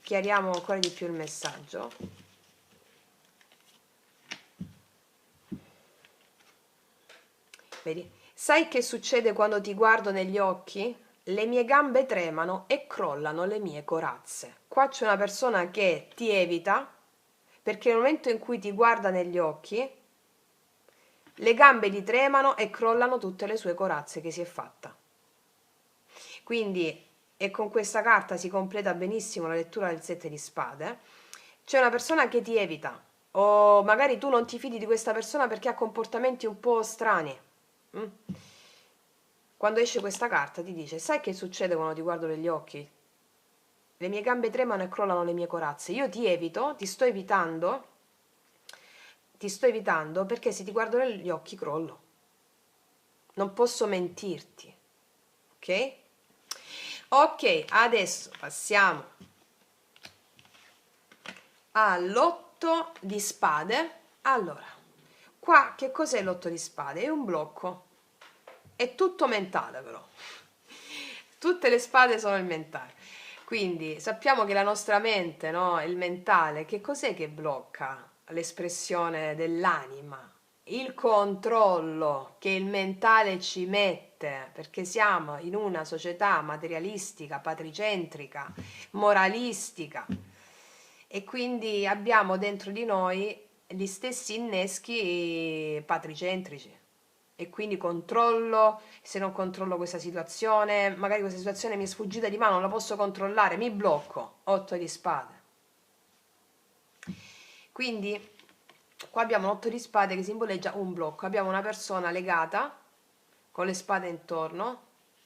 chiariamo ancora di più il messaggio. Vedi? Sai che succede quando ti guardo negli occhi? Le mie gambe tremano e crollano le mie corazze. Qua c'è una persona che ti evita perché nel momento in cui ti guarda negli occhi, le gambe gli tremano e crollano tutte le sue corazze che si è fatta. Quindi, e con questa carta si completa benissimo la lettura del sette di spade, c'è una persona che ti evita o magari tu non ti fidi di questa persona perché ha comportamenti un po' strani. Mm? Quando esce questa carta ti dice, sai che succede quando ti guardo negli occhi? Le mie gambe tremano e crollano le mie corazze. Io ti evito, ti sto evitando perché se ti guardo negli occhi crollo. Non posso mentirti. Ok? Ok, adesso passiamo all'otto di spade. Allora, qua che cos'è l'otto di spade? È un blocco. È tutto mentale però. Tutte le spade sono il mentale. Quindi sappiamo che la nostra mente, no, il mentale, che cos'è che blocca l'espressione dell'anima? Il controllo che il mentale ci mette, perché siamo in una società materialistica, patricentrica, moralistica e quindi abbiamo dentro di noi gli stessi inneschi patricentrici e quindi controllo, se non controllo questa situazione, magari questa situazione mi è sfuggita di mano, non la posso controllare, mi blocco, 8 di spade. Quindi qua abbiamo un 8 di spade che simboleggia un blocco, abbiamo una persona legata con le spade intorno,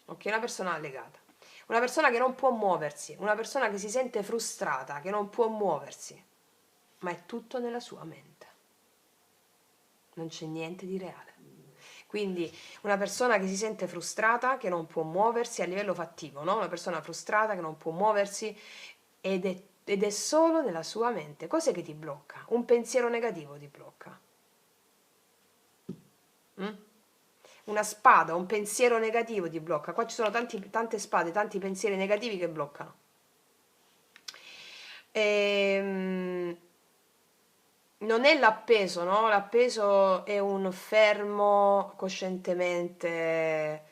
ok, una persona legata. Una persona che non può muoversi, una persona che si sente frustrata, che non può muoversi, ma è tutto nella sua mente. Non c'è niente di reale. Quindi una persona che si sente frustrata, che non può muoversi a livello fattivo, no? Una persona frustrata che non può muoversi ed è solo nella sua mente. Cos'è che ti blocca? Un pensiero negativo ti blocca. Mm? Una spada, un pensiero negativo ti blocca. Qua ci sono tante spade, tanti pensieri negativi che bloccano. Non è l'appeso, no? L'appeso è un fermo coscientemente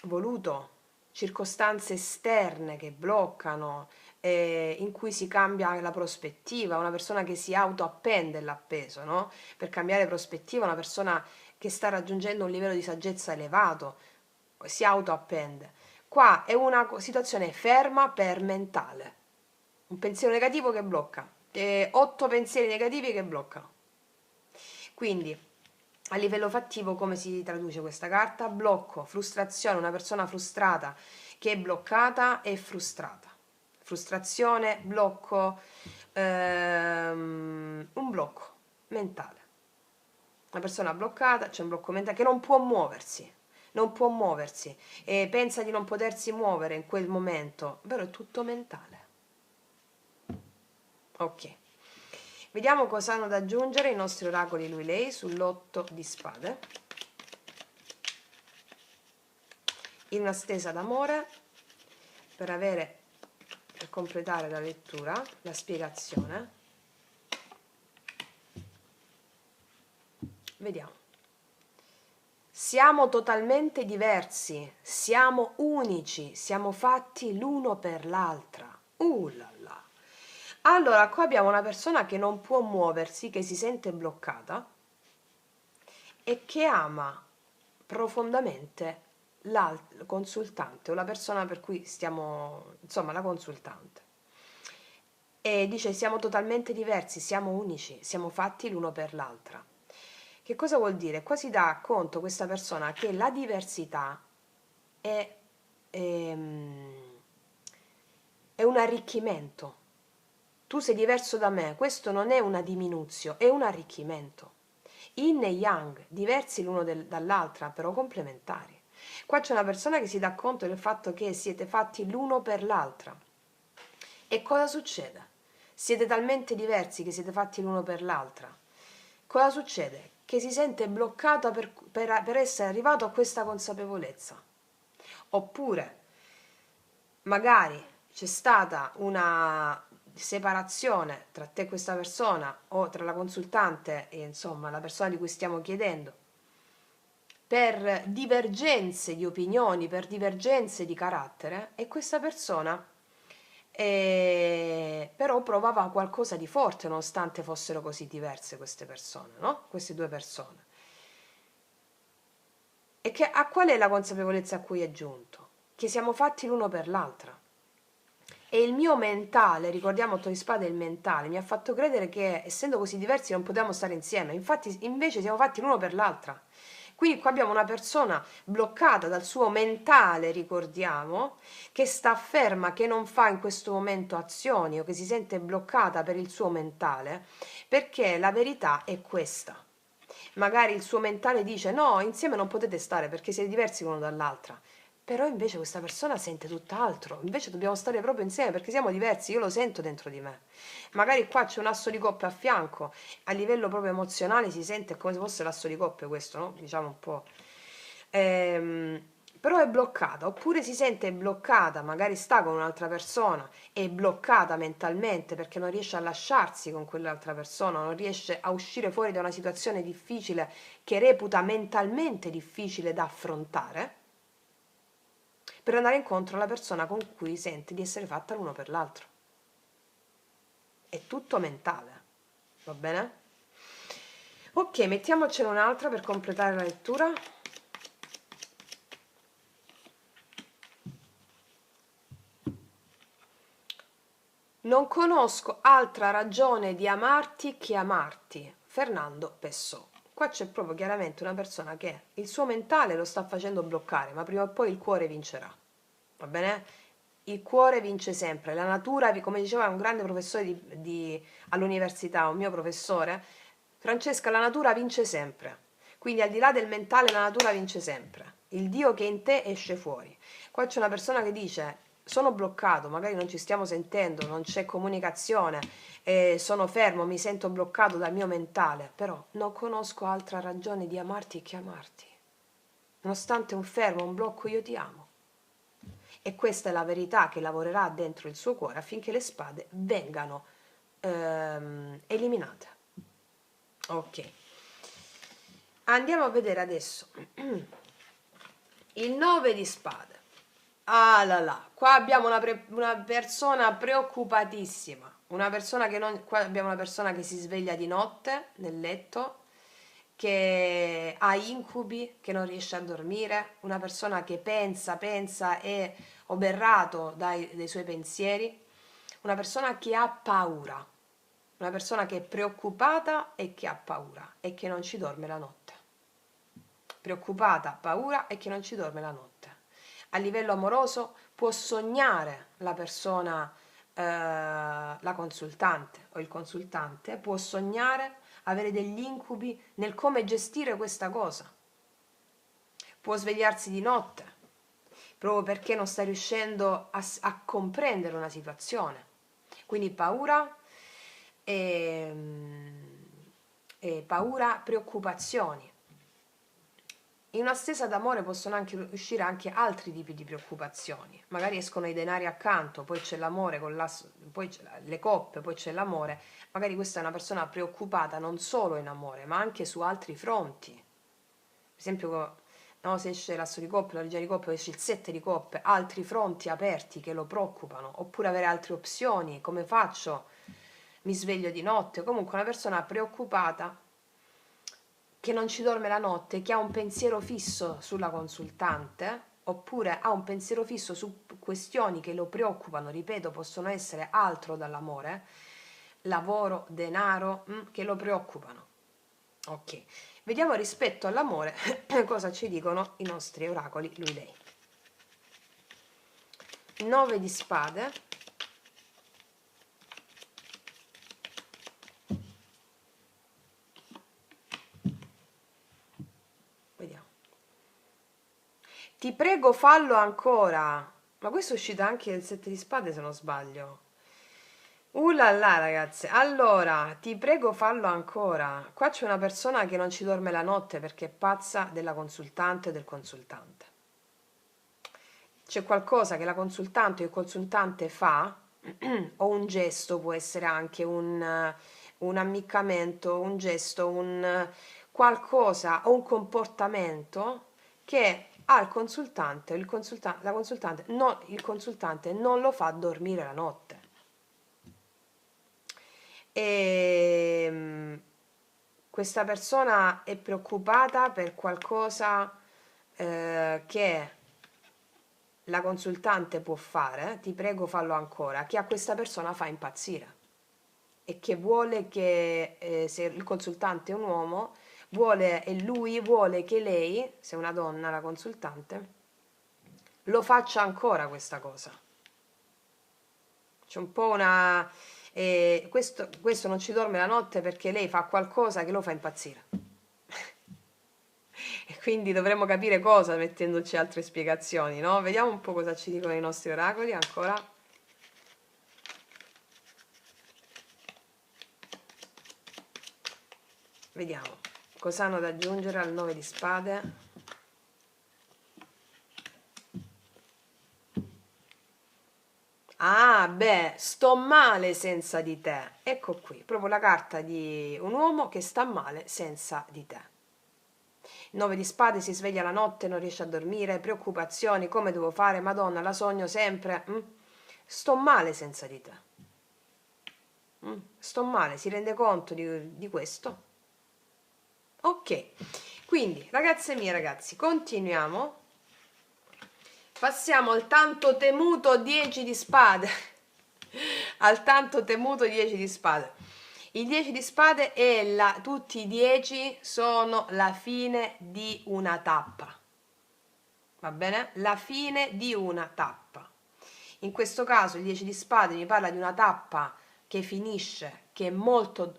voluto, circostanze esterne che bloccano, in cui si cambia la prospettiva, una persona che si autoappende l'appeso, no? Per cambiare prospettiva, una persona che sta raggiungendo un livello di saggezza elevato, si autoappende. Qua è una situazione ferma per mentale, un pensiero negativo che blocca, 8 pensieri negativi che bloccano. Quindi a livello fattivo come si traduce questa carta? Blocco, frustrazione, una persona frustrata che è bloccata e frustrata. Frustrazione, blocco, un blocco mentale. Una persona bloccata, c'è un blocco mentale che non può muoversi, non può muoversi e pensa di non potersi muovere in quel momento, però è tutto mentale. Ok, vediamo cosa hanno da aggiungere i nostri oracoli lui-lei sull'8 di spade. In una stesa d'amore, per completare la lettura, la spiegazione. Vediamo. Siamo totalmente diversi, siamo unici, siamo fatti l'uno per l'altra. La la. Allora, qua abbiamo una persona che non può muoversi, che si sente bloccata e che ama profondamente il consultante o la persona per cui stiamo, insomma, la consultante. E dice siamo totalmente diversi, siamo unici, siamo fatti l'uno per l'altra. Che cosa vuol dire? Qua si dà conto questa persona che la diversità è, ehm, è un arricchimento. Tu sei diverso da me, questo non è una diminuzione, è un arricchimento. Yin e Yang, diversi l'uno dall'altra, però complementari. Qua c'è una persona che si dà conto del fatto che siete fatti l'uno per l'altra. E cosa succede? Siete talmente diversi che siete fatti l'uno per l'altra. Cosa succede? Che si sente bloccata per essere arrivato a questa consapevolezza. Oppure, magari c'è stata una separazione tra te e questa persona o tra la consultante e insomma la persona di cui stiamo chiedendo per divergenze di opinioni, per divergenze di carattere e questa persona però provava qualcosa di forte nonostante fossero così diverse queste persone, no? Queste due persone. E a qual è la consapevolezza a cui è giunto? Che siamo fatti l'uno per l'altra. E il mio mentale, ricordiamo 8 di spade, il mentale, mi ha fatto credere che essendo così diversi non potevamo stare insieme. Infatti, invece siamo fatti l'uno per l'altra. Quindi qua abbiamo una persona bloccata dal suo mentale, ricordiamo, che sta ferma, che non fa in questo momento azioni o che si sente bloccata per il suo mentale, perché la verità è questa. Magari il suo mentale dice no, insieme non potete stare perché siete diversi l'uno dall'altra. Però invece questa persona sente tutt'altro, invece dobbiamo stare proprio insieme perché siamo diversi, io lo sento dentro di me. Magari qua c'è un asso di coppia a fianco, a livello proprio emozionale si sente come se fosse l'asso di coppia questo, no? Diciamo un po'. Però è bloccata, oppure si sente bloccata, magari sta con un'altra persona, è bloccata mentalmente perché non riesce a lasciarsi con quell'altra persona, non riesce a uscire fuori da una situazione difficile che reputa mentalmente difficile da affrontare per andare incontro alla persona con cui sente di essere fatta l'uno per l'altro. È tutto mentale, va bene? Ok, mettiamocene un'altra per completare la lettura. Non conosco altra ragione di amarti che amarti. Fernando Pessoa. Qua c'è proprio chiaramente una persona che il suo mentale lo sta facendo bloccare, ma prima o poi il cuore vincerà. Va bene? Il cuore vince sempre. La natura, come diceva un grande professore all'università, un mio professore, Francesca, la natura vince sempre. Quindi al di là del mentale la natura vince sempre. Il Dio che è in te esce fuori. Qua c'è una persona che dice sono bloccato, magari non ci stiamo sentendo, non c'è comunicazione, sono fermo, mi sento bloccato dal mio mentale, però non conosco altra ragione di amarti che amarti. Nonostante un fermo, un blocco, io ti amo. E questa è la verità che lavorerà dentro il suo cuore affinché le spade vengano eliminate. Ok. Andiamo a vedere adesso il 9 di spade. Ah là là, qua abbiamo una persona preoccupatissima, una persona che non, qua abbiamo una persona che si sveglia di notte nel letto, che ha incubi, che non riesce a dormire, una persona che pensa, è oberrato dai suoi pensieri, una persona che ha paura, una persona che è preoccupata e che ha paura e che non ci dorme la notte. Preoccupata, paura e che non ci dorme la notte. A livello amoroso può sognare la persona, la consultante o il consultante, può sognare, avere degli incubi nel come gestire questa cosa. Può svegliarsi di notte proprio perché non sta riuscendo a comprendere una situazione. Quindi paura, e paura, preoccupazioni. In una stesa d'amore possono anche uscire anche altri tipi di preoccupazioni, magari escono i denari accanto, poi c'è l'amore, poi c'è le coppe, poi c'è l'amore, magari questa è una persona preoccupata non solo in amore, ma anche su altri fronti. Per esempio, no, se esce l'asso di coppe, la regina di coppe, esce il 7 di coppe, altri fronti aperti che lo preoccupano, oppure avere altre opzioni, come faccio? Mi sveglio di notte, comunque una persona preoccupata che non ci dorme la notte, che ha un pensiero fisso sulla consultante, oppure ha un pensiero fisso su questioni che lo preoccupano, ripeto, possono essere altro dall'amore, lavoro, denaro, che lo preoccupano. Ok, vediamo rispetto all'amore cosa ci dicono i nostri oracoli, lui lei. 9 di spade. Vediamo. Ti prego fallo ancora. Ma questo è uscito anche nel 7 di spade se non sbaglio. Là ragazze, allora, ti prego fallo ancora. Qua c'è una persona che non ci dorme la notte perché è pazza della consultante o del consultante. C'è qualcosa che la consultante o il consultante fa, o un gesto, può essere anche un ammiccamento, un gesto, un qualcosa o un comportamento che al consultante, la consultante, no, il consultante non lo fa dormire la notte. E questa persona è preoccupata per qualcosa che la consultante può fare, ti prego fallo ancora, che a questa persona fa impazzire e che vuole che, se il consultante è un uomo, e lui vuole che lei, se è una donna la consultante, lo faccia ancora questa cosa. C'è un po' una... questo non ci dorme la notte perché lei fa qualcosa che lo fa impazzire. E quindi dovremmo capire cosa mettendoci altre spiegazioni, no? Vediamo un po' cosa ci dicono i nostri oracoli ancora. Vediamo cosa hanno da aggiungere al 9 di spade. Ah, beh, sto male senza di te. Ecco qui, proprio la carta di un uomo che sta male senza di te. 9 di spade, si sveglia la notte, non riesce a dormire, preoccupazioni, come devo fare? Madonna, la sogno sempre. Sto male senza di te. Sto male, si rende conto di questo? Ok, quindi ragazze mie, ragazzi, continuiamo. Passiamo al tanto temuto 10 di spade. Al tanto temuto 10 di spade. Il 10 di spade è tutti i 10 sono la fine di una tappa. Va bene? La fine di una tappa. In questo caso il 10 di spade mi parla di una tappa che finisce, che è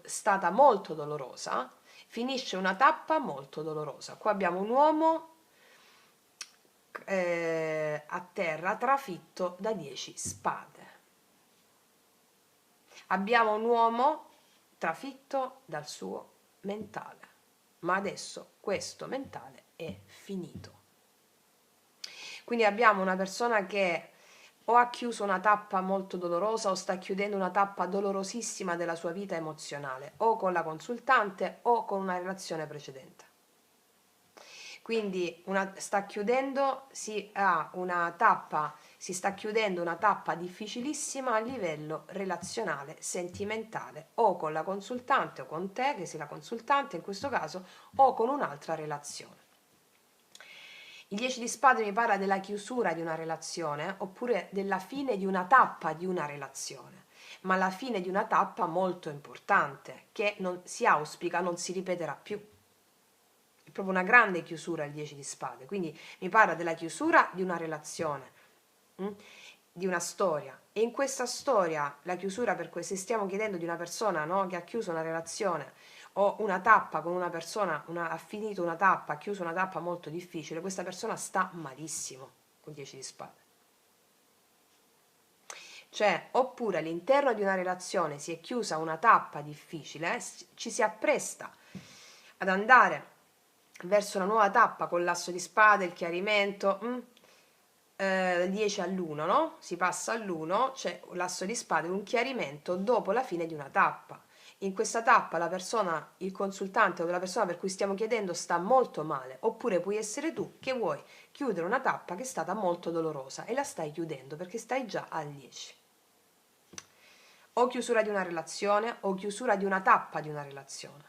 stata molto dolorosa, finisce una tappa molto dolorosa. Qua abbiamo un uomo a terra trafitto da 10 spade. Abbiamo un uomo trafitto dal suo mentale, ma adesso questo mentale è finito. Quindi abbiamo una persona che o ha chiuso una tappa molto dolorosa o sta chiudendo una tappa dolorosissima della sua vita emozionale, o con la consultante o con una relazione precedente. Quindi si sta chiudendo una tappa difficilissima a livello relazionale, sentimentale, o con la consultante o con te, che sei la consultante in questo caso, o con un'altra relazione. Il 10 di spade mi parla della chiusura di una relazione oppure della fine di una tappa di una relazione, ma la fine di una tappa molto importante che non si auspica non si ripeterà più. È proprio una grande chiusura il 10 di spade, quindi mi parla della chiusura di una relazione, di una storia, e in questa storia la chiusura, se stiamo chiedendo di una persona, no, che ha chiuso una relazione o una tappa con una persona, ha finito una tappa, ha chiuso una tappa molto difficile, questa persona sta malissimo con 10 di spade. Cioè, oppure all'interno di una relazione si è chiusa una tappa difficile, ci si appresta ad andare verso una nuova tappa con l'asso di spade, il chiarimento, 10 all'1, no? Si passa all'1, c'è l'asso di spade, un chiarimento dopo la fine di una tappa. In questa tappa la persona, il consultante o la persona per cui stiamo chiedendo sta molto male, oppure puoi essere tu che vuoi chiudere una tappa che è stata molto dolorosa e la stai chiudendo perché stai già al 10. O chiusura di una relazione o chiusura di una tappa di una relazione.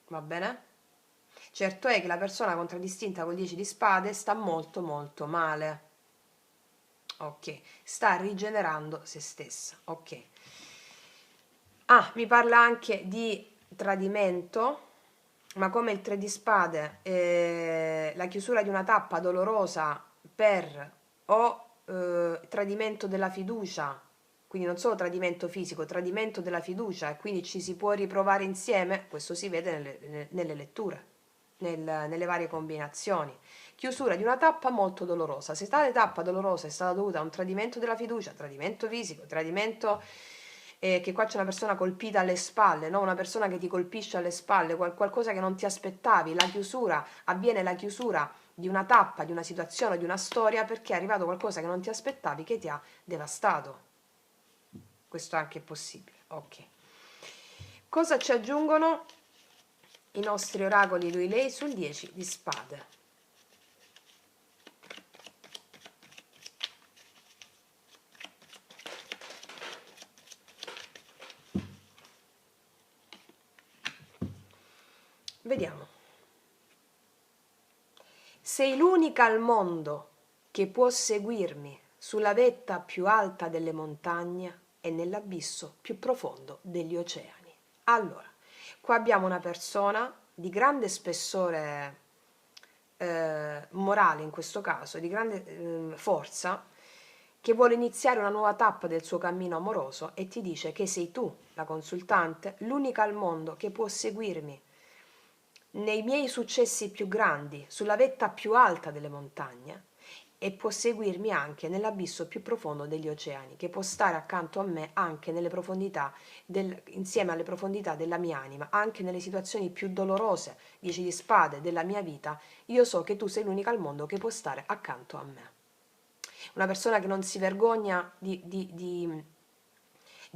Va bene? Certo è che la persona contraddistinta col 10 di spade sta molto molto male. Ok, sta rigenerando se stessa. Ok. Ah, mi parla anche di tradimento, ma come il 3 di spade, la chiusura di una tappa dolorosa per o tradimento della fiducia, quindi non solo tradimento fisico, tradimento della fiducia, e quindi ci si può riprovare insieme, questo si vede nelle letture, nelle varie combinazioni. Chiusura di una tappa molto dolorosa. Se tale tappa dolorosa è stata dovuta a un tradimento della fiducia, tradimento fisico, tradimento che qua c'è una persona colpita alle spalle, no? Una persona che ti colpisce alle spalle, qualcosa che non ti aspettavi, la chiusura, avviene la chiusura di una tappa, di una situazione, di una storia perché è arrivato qualcosa che non ti aspettavi che ti ha devastato. Questo anche è possibile. Ok. Cosa ci aggiungono i nostri oracoli lui lei sul 10 di spade? Vediamo. Sei l'unica al mondo che può seguirmi sulla vetta più alta delle montagne e nell'abisso più profondo degli oceani. Allora, qua abbiamo una persona di grande spessore morale, in questo caso, di grande forza, che vuole iniziare una nuova tappa del suo cammino amoroso e ti dice che sei tu, la consultante, l'unica al mondo che può seguirmi nei miei successi più grandi, sulla vetta più alta delle montagne, e può seguirmi anche nell'abisso più profondo degli oceani, che può stare accanto a me anche nelle profondità insieme alle profondità della mia anima, anche nelle situazioni più dolorose, 10 di spade, della mia vita. Io so che tu sei l'unica al mondo che può stare accanto a me. Una persona che non si vergogna di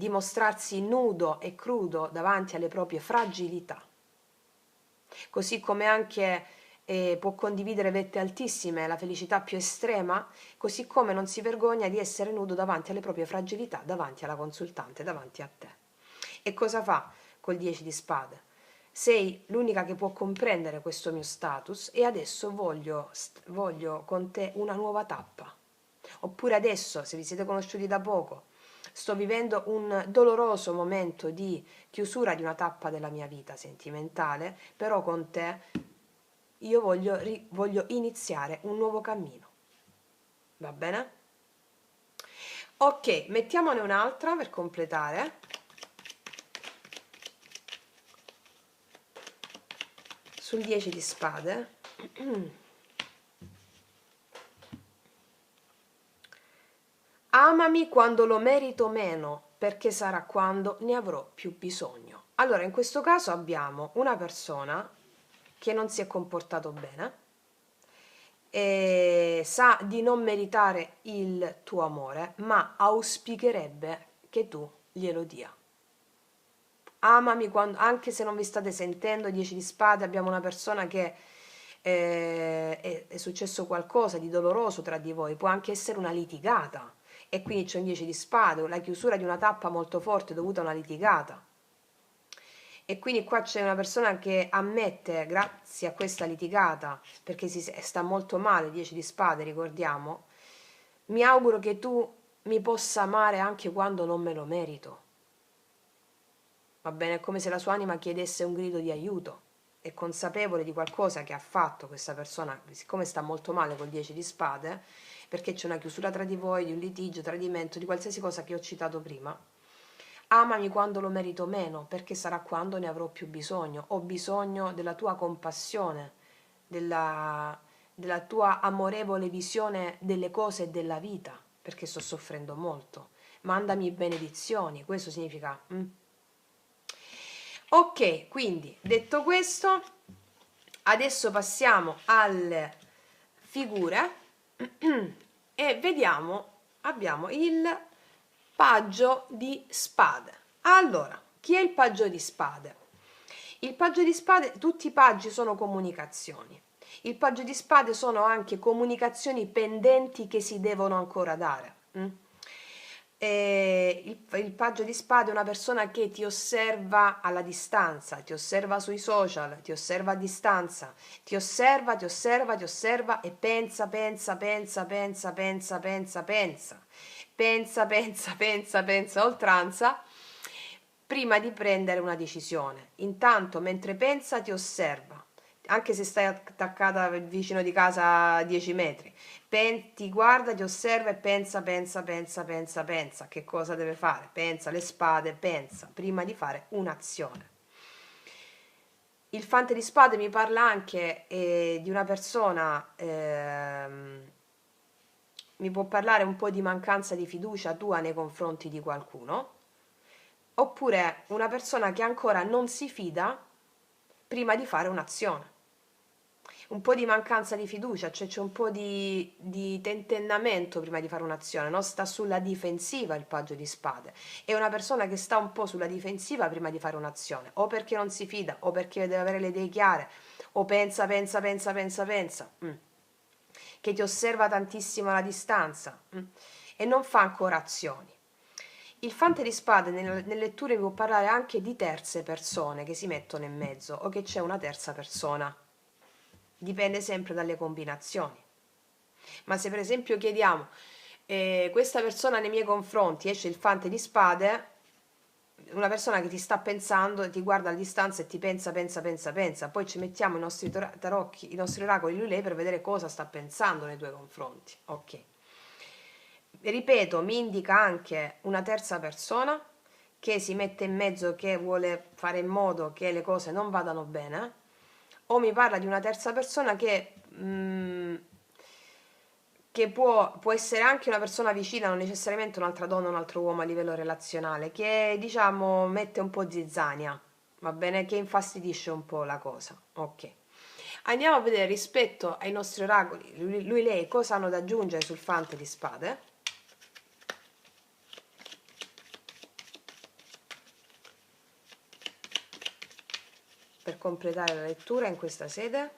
mostrarsi nudo e crudo davanti alle proprie fragilità, così come anche può condividere vette altissime, la felicità più estrema, così come non si vergogna di essere nudo davanti alle proprie fragilità, davanti alla consultante, davanti a te. E cosa fa col 10 di spade? Sei l'unica che può comprendere questo mio status e adesso voglio con te una nuova tappa. Oppure adesso, se vi siete conosciuti da poco, sto vivendo un doloroso momento di chiusura di una tappa della mia vita sentimentale, però con te io voglio iniziare un nuovo cammino. Va bene? Ok, mettiamone un'altra per completare. Sul 10 di spade. Amami quando lo merito meno, perché sarà quando ne avrò più bisogno. Allora, in questo caso abbiamo una persona che non si è comportato bene e sa di non meritare il tuo amore, ma auspicherebbe che tu glielo dia. Amami quando, anche se non vi state sentendo, 10 di spade, abbiamo una persona che è successo qualcosa di doloroso tra di voi, può anche essere una litigata, e quindi c'è un 10 di spade, la chiusura di una tappa molto forte dovuta a una litigata. E quindi qua c'è una persona che ammette, grazie a questa litigata, perché sta molto male, 10 di spade, ricordiamo, mi auguro che tu mi possa amare anche quando non me lo merito. Va bene, è come se la sua anima chiedesse un grido di aiuto, è consapevole di qualcosa che ha fatto questa persona, siccome sta molto male col 10 di spade, perché c'è una chiusura tra di voi, di un litigio, tradimento, di qualsiasi cosa che ho citato prima. Amami quando lo merito meno, perché sarà quando ne avrò più bisogno. Ho bisogno della tua compassione, della tua amorevole visione delle cose e della vita, perché sto soffrendo molto. mandami benedizioni, questo significa. Ok, quindi detto questo, adesso passiamo alle figure e vediamo, abbiamo il paggio di spade. Allora, chi è il paggio di spade? Il paggio di spade, tutti i paggi sono comunicazioni. Il paggio di spade sono anche comunicazioni pendenti che si devono ancora dare. Il paggio di spade è una persona che ti osserva alla distanza, ti osserva sui social, ti osserva a distanza, ti osserva, ti osserva, ti osserva e pensa, pensa, pensa, pensa, pensa, pensa, pensa, pensa, pensa, pensa, pensa a oltranza prima di prendere una decisione. Intanto, mentre pensa, ti osserva, anche se stai attaccata vicino di casa a 10 metri. Ti guarda, ti osserva e pensa, pensa, pensa, pensa, pensa. Che cosa deve fare? Pensa, le spade, pensa, prima di fare un'azione. Il fante di spade mi parla anche di una persona, mi può parlare un po' di mancanza di fiducia tua nei confronti di qualcuno, oppure una persona che ancora non si fida prima di fare un'azione. Un po' di mancanza di fiducia, cioè c'è un po' di tentennamento prima di fare un'azione, no? Sta sulla difensiva il paggio di spade. È una persona che sta un po' sulla difensiva prima di fare un'azione, o perché non si fida, o perché deve avere le idee chiare, o pensa, pensa, pensa, pensa, pensa, che ti osserva tantissimo alla distanza, e non fa ancora azioni. Il fante di spade nelle letture mi può parlare anche di terze persone che si mettono in mezzo o che c'è una terza persona. Dipende sempre dalle combinazioni. Ma se per esempio chiediamo questa persona nei miei confronti, esce il fante di spade, una persona che ti sta pensando, ti guarda a distanza e ti pensa, pensa, pensa, pensa, poi ci mettiamo i nostri tarocchi, i nostri oracoli lui lei per vedere cosa sta pensando nei tuoi confronti. Ok. Ripeto, mi indica anche una terza persona che si mette in mezzo, che vuole fare in modo che le cose non vadano bene, o mi parla di una terza persona che può essere anche una persona vicina, non necessariamente un'altra donna o un altro uomo a livello relazionale, che diciamo mette un po' zizzania, va bene? Che infastidisce un po' la cosa. Ok. Andiamo a vedere rispetto ai nostri oracoli, lui lei cosa hanno da aggiungere sul fante di spade. Per completare la lettura in questa sede.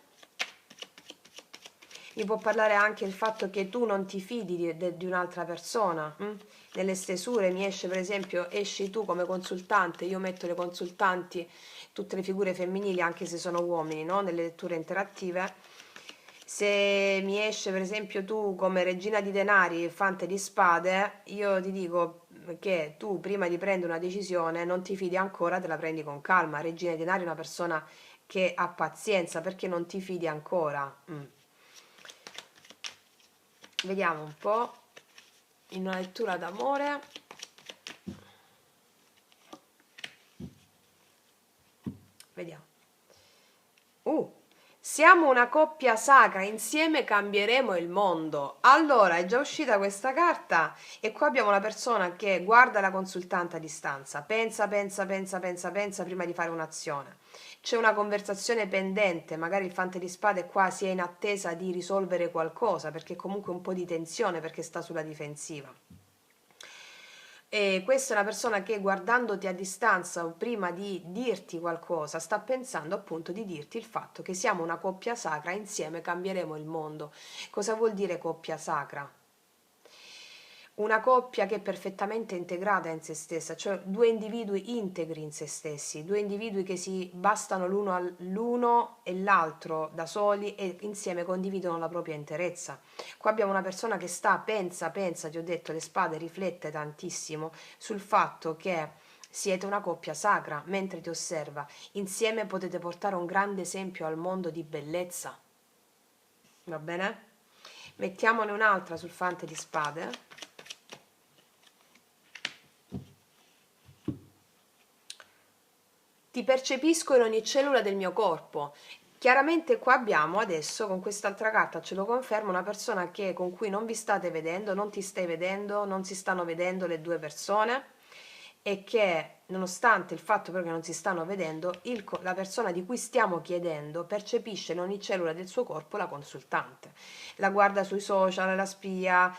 Mi può parlare anche il fatto che tu non ti fidi di un'altra persona. Nelle stesure mi esce per esempio, esci tu come consultante, io metto le consultanti, tutte le figure femminili anche se sono uomini, no? Nelle letture interattive. Se mi esce per esempio tu come regina di denari, fante di spade, io ti dico che tu prima di prendere una decisione non ti fidi ancora, te la prendi con calma. Regina di denari è una persona che ha pazienza perché non ti fidi ancora. Vediamo un po' in una lettura d'amore. Vediamo. Siamo una coppia sacra, insieme cambieremo il mondo. Allora, è già uscita questa carta e qua abbiamo una persona che guarda la consultante a distanza, pensa, pensa, pensa, pensa, pensa prima di fare un'azione. C'è una conversazione pendente, magari il fante di spade qua si è in attesa di risolvere qualcosa, perché comunque un po' di tensione, perché sta sulla difensiva. E questa è una persona che guardandoti a distanza o prima di dirti qualcosa sta pensando appunto di dirti il fatto che siamo una coppia sacra, insieme cambieremo il mondo. Cosa vuol dire coppia sacra? Una coppia che è perfettamente integrata in se stessa, cioè due individui integri in se stessi, due individui che si bastano l'uno e l'altro da soli e insieme condividono la propria interezza. Qua abbiamo una persona che pensa, ti ho detto, le spade, riflette tantissimo sul fatto che siete una coppia sacra, mentre ti osserva. Insieme potete portare un grande esempio al mondo di bellezza. Va bene? Mettiamone un'altra sul fante di spade. Ti percepisco in ogni cellula del mio corpo. Chiaramente qua abbiamo adesso, con quest'altra carta ce lo conferma, una persona con cui non vi state vedendo, non ti stai vedendo, non si stanno vedendo le due persone, e che nonostante il fatto però che non si stanno vedendo, la persona di cui stiamo chiedendo percepisce in ogni cellula del suo corpo la consultante, la guarda sui social, la spia,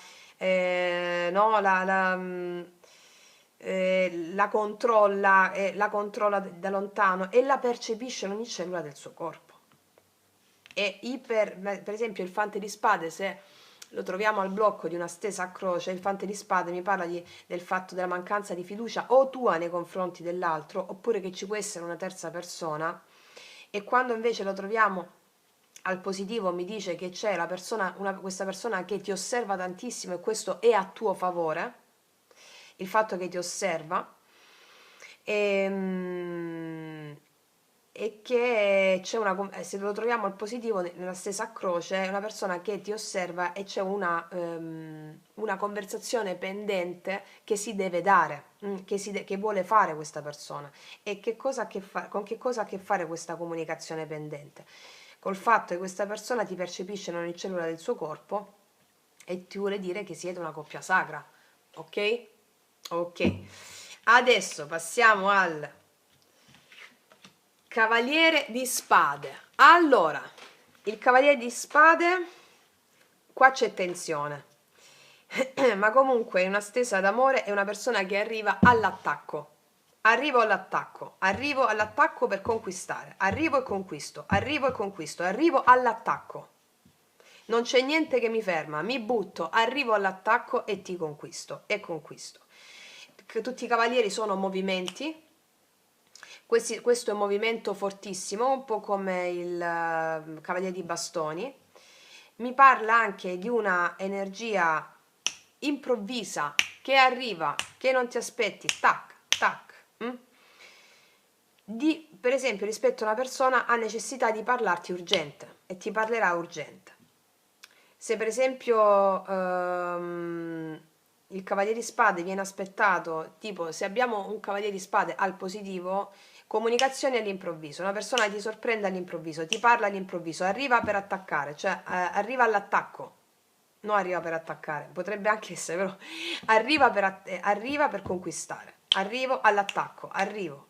no, la controlla da lontano e la percepisce in ogni cellula del suo corpo. Per esempio il fante di spade, se lo troviamo al blocco di una stesa a croce, il fante di spade mi parla del fatto della mancanza di fiducia o tua nei confronti dell'altro, oppure che ci può essere una terza persona, e quando invece lo troviamo al positivo mi dice che c'è questa persona che ti osserva tantissimo, e questo è a tuo favore, il fatto che ti osserva, e che c'è se lo troviamo al positivo nella stessa croce, è una persona che ti osserva e c'è una conversazione pendente che si deve dare, che vuole fare questa persona. E con che cosa ha a che fare questa comunicazione pendente? Col fatto che questa persona ti percepisce in ogni cellula del suo corpo e ti vuole dire che siete una coppia sacra, ok? Ok, adesso passiamo al Cavaliere di Spade. Allora, il Cavaliere di Spade, qua c'è tensione, ma comunque è una stesa d'amore, è una persona che arriva all'attacco. Arrivo all'attacco per conquistare, arrivo e conquisto, arrivo all'attacco. Non c'è niente che mi ferma, mi butto, arrivo all'attacco e ti conquisto, e conquisto. Tutti i cavalieri sono movimenti. Questo è un movimento fortissimo, un po' come il Cavaliere di Bastoni. Mi parla anche di una energia improvvisa che arriva, che non ti aspetti, tac, tac. Per esempio, rispetto a una persona ha necessità di parlarti urgente e ti parlerà urgente. Se per esempio il Cavaliere di Spade viene aspettato, tipo se abbiamo un Cavaliere di Spade al positivo, comunicazione all'improvviso, una persona ti sorprende all'improvviso, ti parla all'improvviso, arriva per attaccare, cioè arriva all'attacco, non arriva per attaccare, potrebbe anche essere, però arriva per conquistare, arrivo all'attacco, arrivo.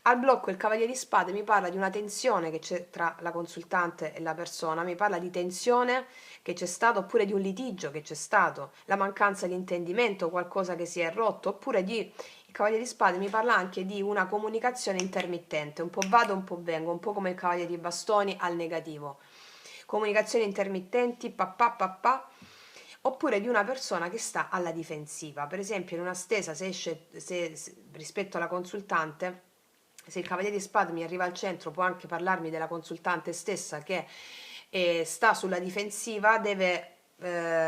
Al blocco il Cavaliere di Spade mi parla di una tensione che c'è tra la consultante e la persona, mi parla di tensione che c'è stato, oppure di un litigio che c'è stato, la mancanza di intendimento, qualcosa che si è rotto, oppure il Cavaliere di Spade mi parla anche di una comunicazione intermittente, un po' vado, un po' vengo, un po' come il Cavaliere di Bastoni al negativo. Comunicazioni intermittenti, papà, oppure di una persona che sta alla difensiva. Per esempio in una stesa, rispetto alla consultante, se il Cavaliere di Spade mi arriva al centro, può anche parlarmi della consultante stessa che sta sulla difensiva,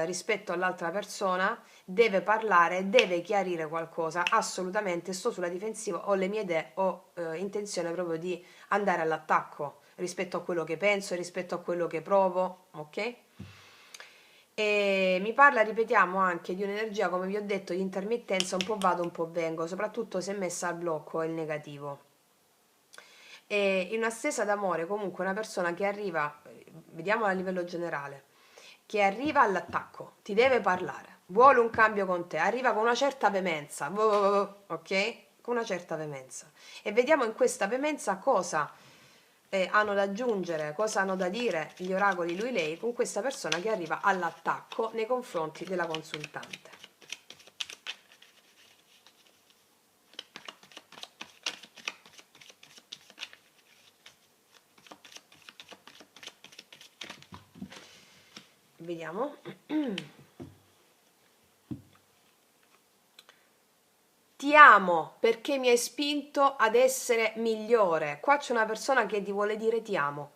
rispetto all'altra persona, deve parlare, deve chiarire qualcosa. Assolutamente sto sulla difensiva, ho le mie idee, ho intenzione proprio di andare all'attacco rispetto a quello che penso, rispetto a quello che provo, ok? E mi parla, ripetiamo, anche di un'energia, come vi ho detto, di intermittenza, un po' vado, un po' vengo, soprattutto se messa al blocco è il negativo. E in una stesa d'amore, comunque, una persona che arriva, vediamo a livello generale, che arriva all'attacco, ti deve parlare, vuole un cambio con te, arriva con una certa veemenza, ok? Con una certa veemenza. E vediamo in questa veemenza cosa hanno da aggiungere, cosa hanno da dire gli oracoli lui-lei con questa persona che arriva all'attacco nei confronti della consultante. Vediamo. Ti amo perché mi hai spinto ad essere migliore. Qua c'è una persona che ti vuole dire ti amo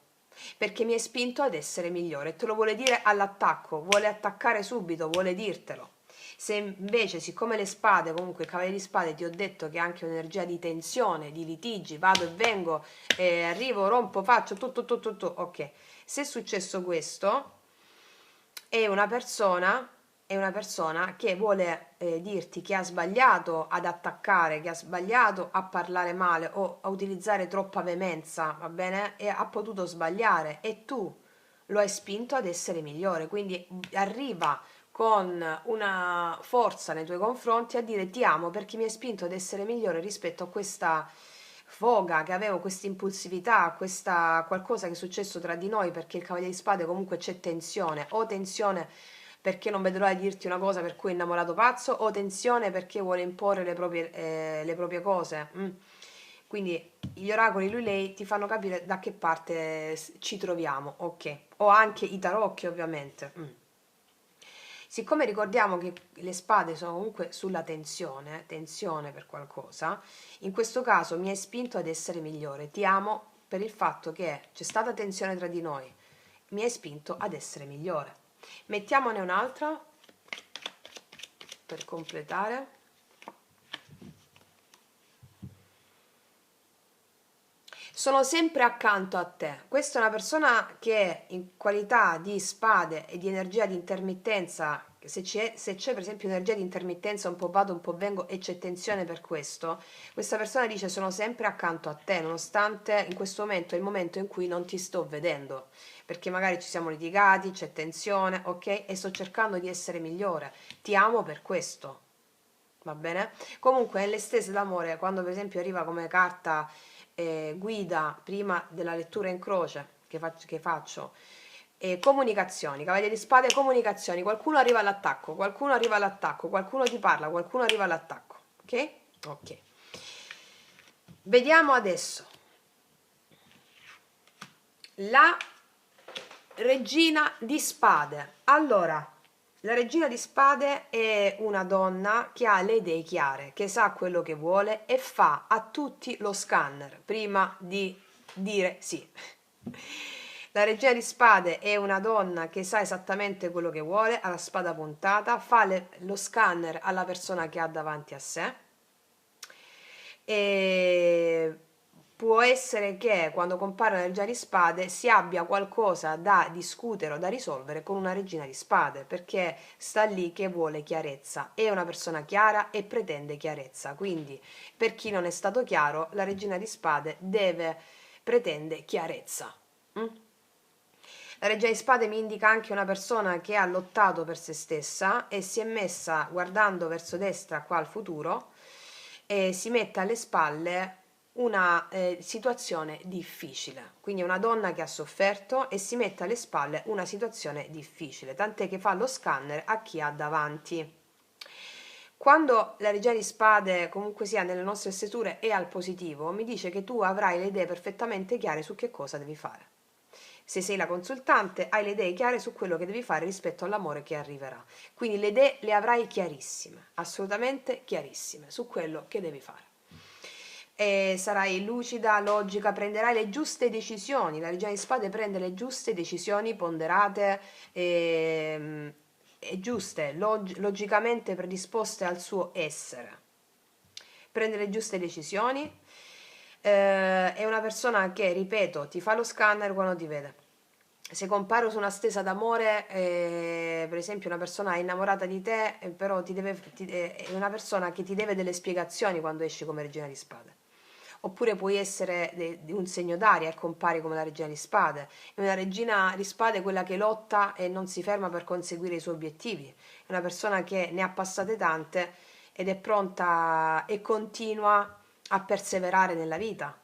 perché mi hai spinto ad essere migliore. Te lo vuole dire all'attacco, vuole attaccare subito, vuole dirtelo. Se invece, siccome le spade, comunque il Cavaliere di Spade, ti ho detto che è anche un'energia di tensione, di litigi, vado e vengo, arrivo, rompo, faccio tutto, ok. Se è successo questo, è una persona è una persona che vuole dirti che ha sbagliato ad attaccare, che ha sbagliato a parlare male o a utilizzare troppa veemenza, va bene? E ha potuto sbagliare e tu lo hai spinto ad essere migliore, quindi arriva con una forza nei tuoi confronti a dire ti amo perché mi hai spinto ad essere migliore rispetto a questa foga che avevo, questa impulsività, questa qualcosa che è successo tra di noi, perché il Cavaliere di Spade comunque c'è tensione, o tensione perché non vedo l'ora di dirti una cosa per cui è innamorato pazzo, o tensione perché vuole imporre le proprie cose. Quindi gli oracoli, lui, lei, ti fanno capire da che parte ci troviamo, ok? O anche i tarocchi, ovviamente. Siccome ricordiamo che le spade sono comunque sulla tensione, tensione per qualcosa, in questo caso mi hai spinto ad essere migliore. Ti amo per il fatto che c'è stata tensione tra di noi, mi hai spinto ad essere migliore. Mettiamone un'altra per completare. Sono sempre accanto a te. Questa è una persona che in qualità di spade e di energia di intermittenza, se c'è per esempio energia di intermittenza, un po' vado, un po' vengo e c'è tensione per questo, questa persona dice sono sempre accanto a te, nonostante in questo momento è il momento in cui non ti sto vedendo, perché magari ci siamo litigati, c'è tensione, ok? E sto cercando di essere migliore. Ti amo per questo. Va bene? Comunque, nelle stesse d'amore, quando per esempio arriva come carta guida prima della lettura in croce che faccio comunicazioni, Cavaliere di Spade, comunicazioni, qualcuno arriva all'attacco, qualcuno ti parla, qualcuno arriva all'attacco, ok? Ok. Vediamo adesso la regina di spade. Allora, la regina di spade è una donna che ha le idee chiare, che sa quello che vuole e fa a tutti lo scanner prima di dire sì. La regina di spade è una donna che sa esattamente quello che vuole, ha la spada puntata, fa lo scanner alla persona che ha davanti a sé e può essere che quando compare una regina di spade si abbia qualcosa da discutere o da risolvere con una regina di spade, perché sta lì che vuole chiarezza, è una persona chiara e pretende chiarezza. Quindi, per chi non è stato chiaro, la regina di spade pretende chiarezza. Mm? La regina di spade mi indica anche una persona che ha lottato per se stessa e si è messa guardando verso destra qua al futuro e si mette alle spalle una situazione difficile. Quindi una donna che ha sofferto e si mette alle spalle una situazione difficile, tant'è che fa lo scanner a chi ha davanti. Quando la regina di spade comunque sia nelle nostre stesure è al positivo, mi dice che tu avrai le idee perfettamente chiare su che cosa devi fare. Se sei la consultante, hai le idee chiare su quello che devi fare rispetto all'amore che arriverà. Quindi le idee le avrai chiarissime, assolutamente chiarissime, su quello che devi fare. E sarai lucida, logica, prenderai le giuste decisioni. La regina di spade prende le giuste decisioni ponderate e giuste, logicamente predisposte al suo essere. Prende le giuste decisioni. È una persona che, ripeto, ti fa lo scanner quando ti vede. Se comparo su una stesa d'amore, per esempio una persona è innamorata di te, però è una persona che ti deve delle spiegazioni quando esci come regina di spade. Oppure puoi essere di un segno d'aria e compari come la regina di spade. È una regina di spade quella che lotta e non si ferma per conseguire i suoi obiettivi. È una persona che ne ha passate tante ed è pronta e continua a perseverare nella vita.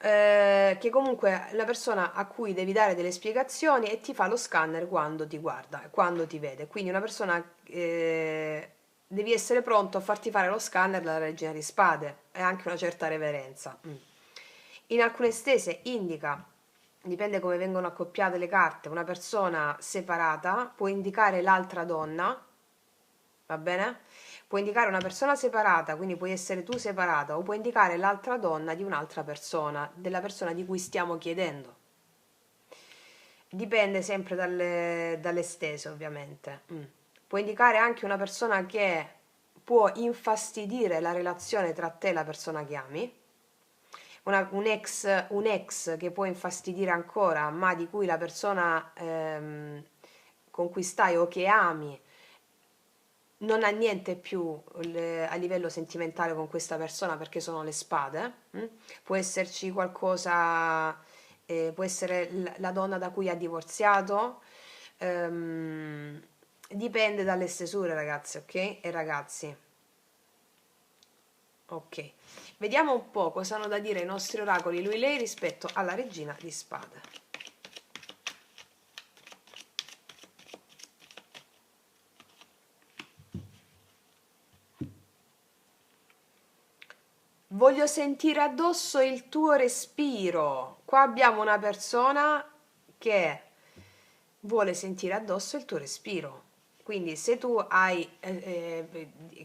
Che comunque è una persona a cui devi dare delle spiegazioni e ti fa lo scanner quando ti guarda, quando ti vede. Quindi una persona devi essere pronto a farti fare lo scanner dalla regina di spade e anche una certa reverenza. In alcune stese indica, dipende come vengono accoppiate le carte, una persona separata può indicare l'altra donna, va bene? Può indicare una persona separata, quindi puoi essere tu separata, o può indicare l'altra donna di un'altra persona, della persona di cui stiamo chiedendo. Dipende sempre dalle stese, ovviamente. Può indicare anche una persona che può infastidire la relazione tra te e la persona che ami, un ex che può infastidire ancora, ma di cui la persona con cui stai o che ami non ha niente più a livello sentimentale con questa persona perché sono le spade, può esserci qualcosa, può essere la donna da cui ha divorziato, ehm, dipende dalle stesure ragazzi, ok? E ragazzi, ok. Vediamo un po' cosa hanno da dire i nostri oracoli lui-lei rispetto alla regina di spade. Voglio sentire addosso il tuo respiro. Qua abbiamo una persona che vuole sentire addosso il tuo respiro. Quindi se tu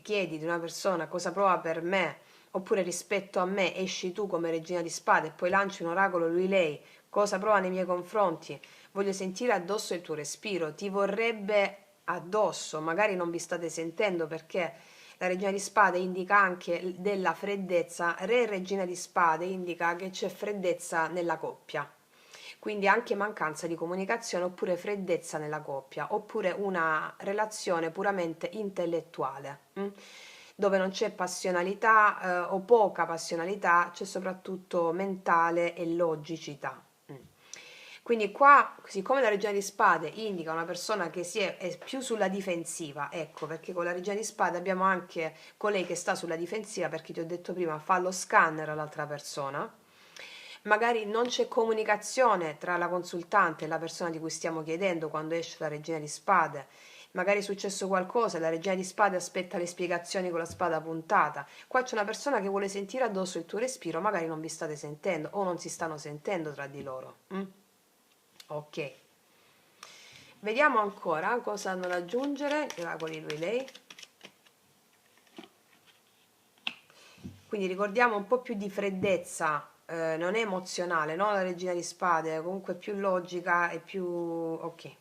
chiedi di una persona cosa prova per me, oppure rispetto a me, esci tu come regina di spade e poi lanci un oracolo lui-lei, cosa prova nei miei confronti, voglio sentire addosso il tuo respiro, ti vorrebbe addosso, magari non vi state sentendo perché la regina di spade indica anche della freddezza, re e regina di spade indica che c'è freddezza nella coppia, quindi anche mancanza di comunicazione oppure freddezza nella coppia, oppure una relazione puramente intellettuale, dove non c'è passionalità o poca passionalità, c'è soprattutto mentale e logicità. Quindi qua, siccome la regina di spade indica una persona che è più sulla difensiva, ecco, perché con la regina di spade abbiamo anche colei che sta sulla difensiva, perché ti ho detto prima, fa lo scanner all'altra persona, magari non c'è comunicazione tra la consultante e la persona di cui stiamo chiedendo quando esce la regina di spade, magari è successo qualcosa, la regina di spade aspetta le spiegazioni con la spada puntata, qua c'è una persona che vuole sentire addosso il tuo respiro, magari non vi state sentendo o non si stanno sentendo tra di loro. Ok, vediamo ancora cosa hanno da aggiungere gli oracoli lui-lei. Quindi ricordiamo un po' più di freddezza, non è emozionale, no? La regina di spade, comunque più logica e più... ok.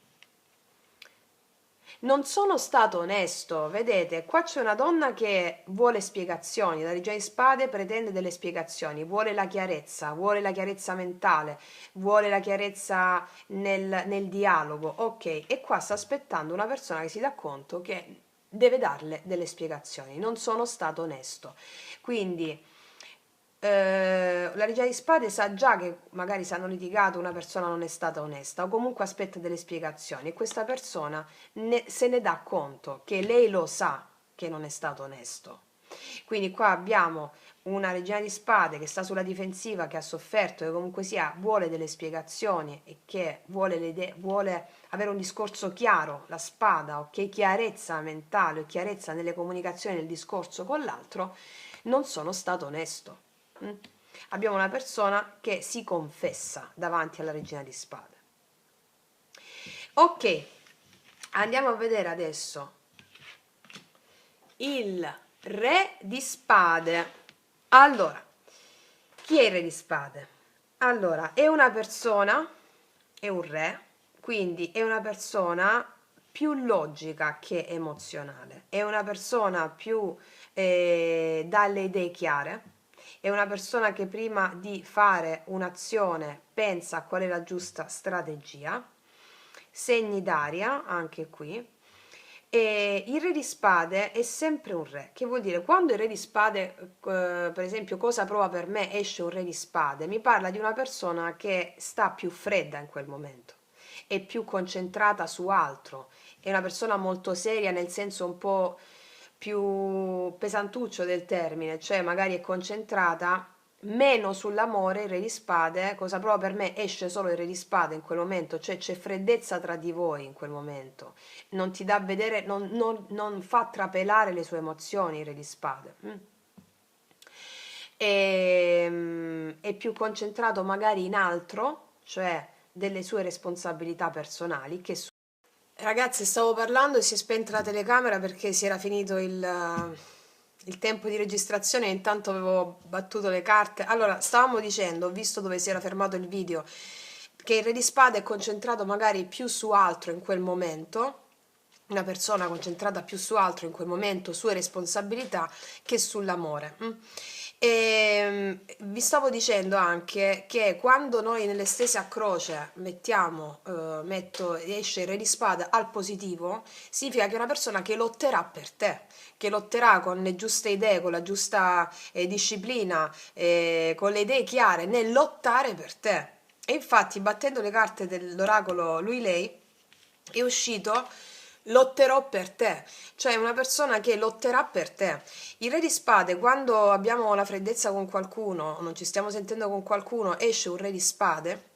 Non sono stato onesto, vedete, qua c'è una donna che vuole spiegazioni, la regina di spade pretende delle spiegazioni, vuole la chiarezza mentale, vuole la chiarezza nel dialogo, ok, e qua sta aspettando una persona che si dà conto che deve darle delle spiegazioni, non sono stato onesto. Quindi la regina di spade sa già che magari se hanno litigato una persona non è stata onesta o comunque aspetta delle spiegazioni e questa persona se ne dà conto che lei lo sa che non è stato onesto. Quindi qua abbiamo una regina di spade che sta sulla difensiva, che ha sofferto, che comunque sia vuole delle spiegazioni e che vuole avere un discorso chiaro, la spada, ok? Chiarezza mentale o chiarezza nelle comunicazioni, nel discorso con l'altro, non sono stato onesto. Abbiamo una persona che si confessa davanti alla regina di spade. Ok, andiamo a vedere adesso il re di spade. Allora, chi è il re di spade? Allora, è una persona, è un re, quindi è una persona più logica che emozionale, è una persona più dalle idee chiare, è una persona che prima di fare un'azione pensa a qual è la giusta strategia, segni d'aria anche qui, e il re di spade è sempre un re, che vuol dire quando il re di spade, per esempio, cosa prova per me, esce un re di spade, mi parla di una persona che sta più fredda in quel momento, è più concentrata su altro, è una persona molto seria nel senso un po' più pesantuccio del termine, cioè magari è concentrata meno sull'amore. Il re di spade, cosa prova per me, esce solo il re di spade in quel momento, cioè c'è freddezza tra di voi in quel momento, non ti dà a vedere, non fa trapelare le sue emozioni il re di spade. È più concentrato magari in altro, cioè delle sue responsabilità personali che su... Ragazzi, stavo parlando e si è spenta la telecamera perché si era finito il tempo di registrazione e intanto avevo battuto le carte. Allora, stavamo dicendo, ho visto dove si era fermato il video, che il re di spade è concentrato magari più su altro in quel momento, una persona concentrata più su altro in quel momento, sue responsabilità, che sull'amore. Vi stavo dicendo anche che quando noi nelle stese a croce mettiamo, esce il re di spade al positivo, significa che è una persona che lotterà per te, che lotterà con le giuste idee, con la giusta disciplina, con le idee chiare nel lottare per te. E infatti, battendo le carte dell'oracolo lui-lei, è uscito lotterò per te, cioè una persona che lotterà per te. Il re di spade, quando abbiamo la freddezza con qualcuno, non ci stiamo sentendo con qualcuno, esce un re di spade,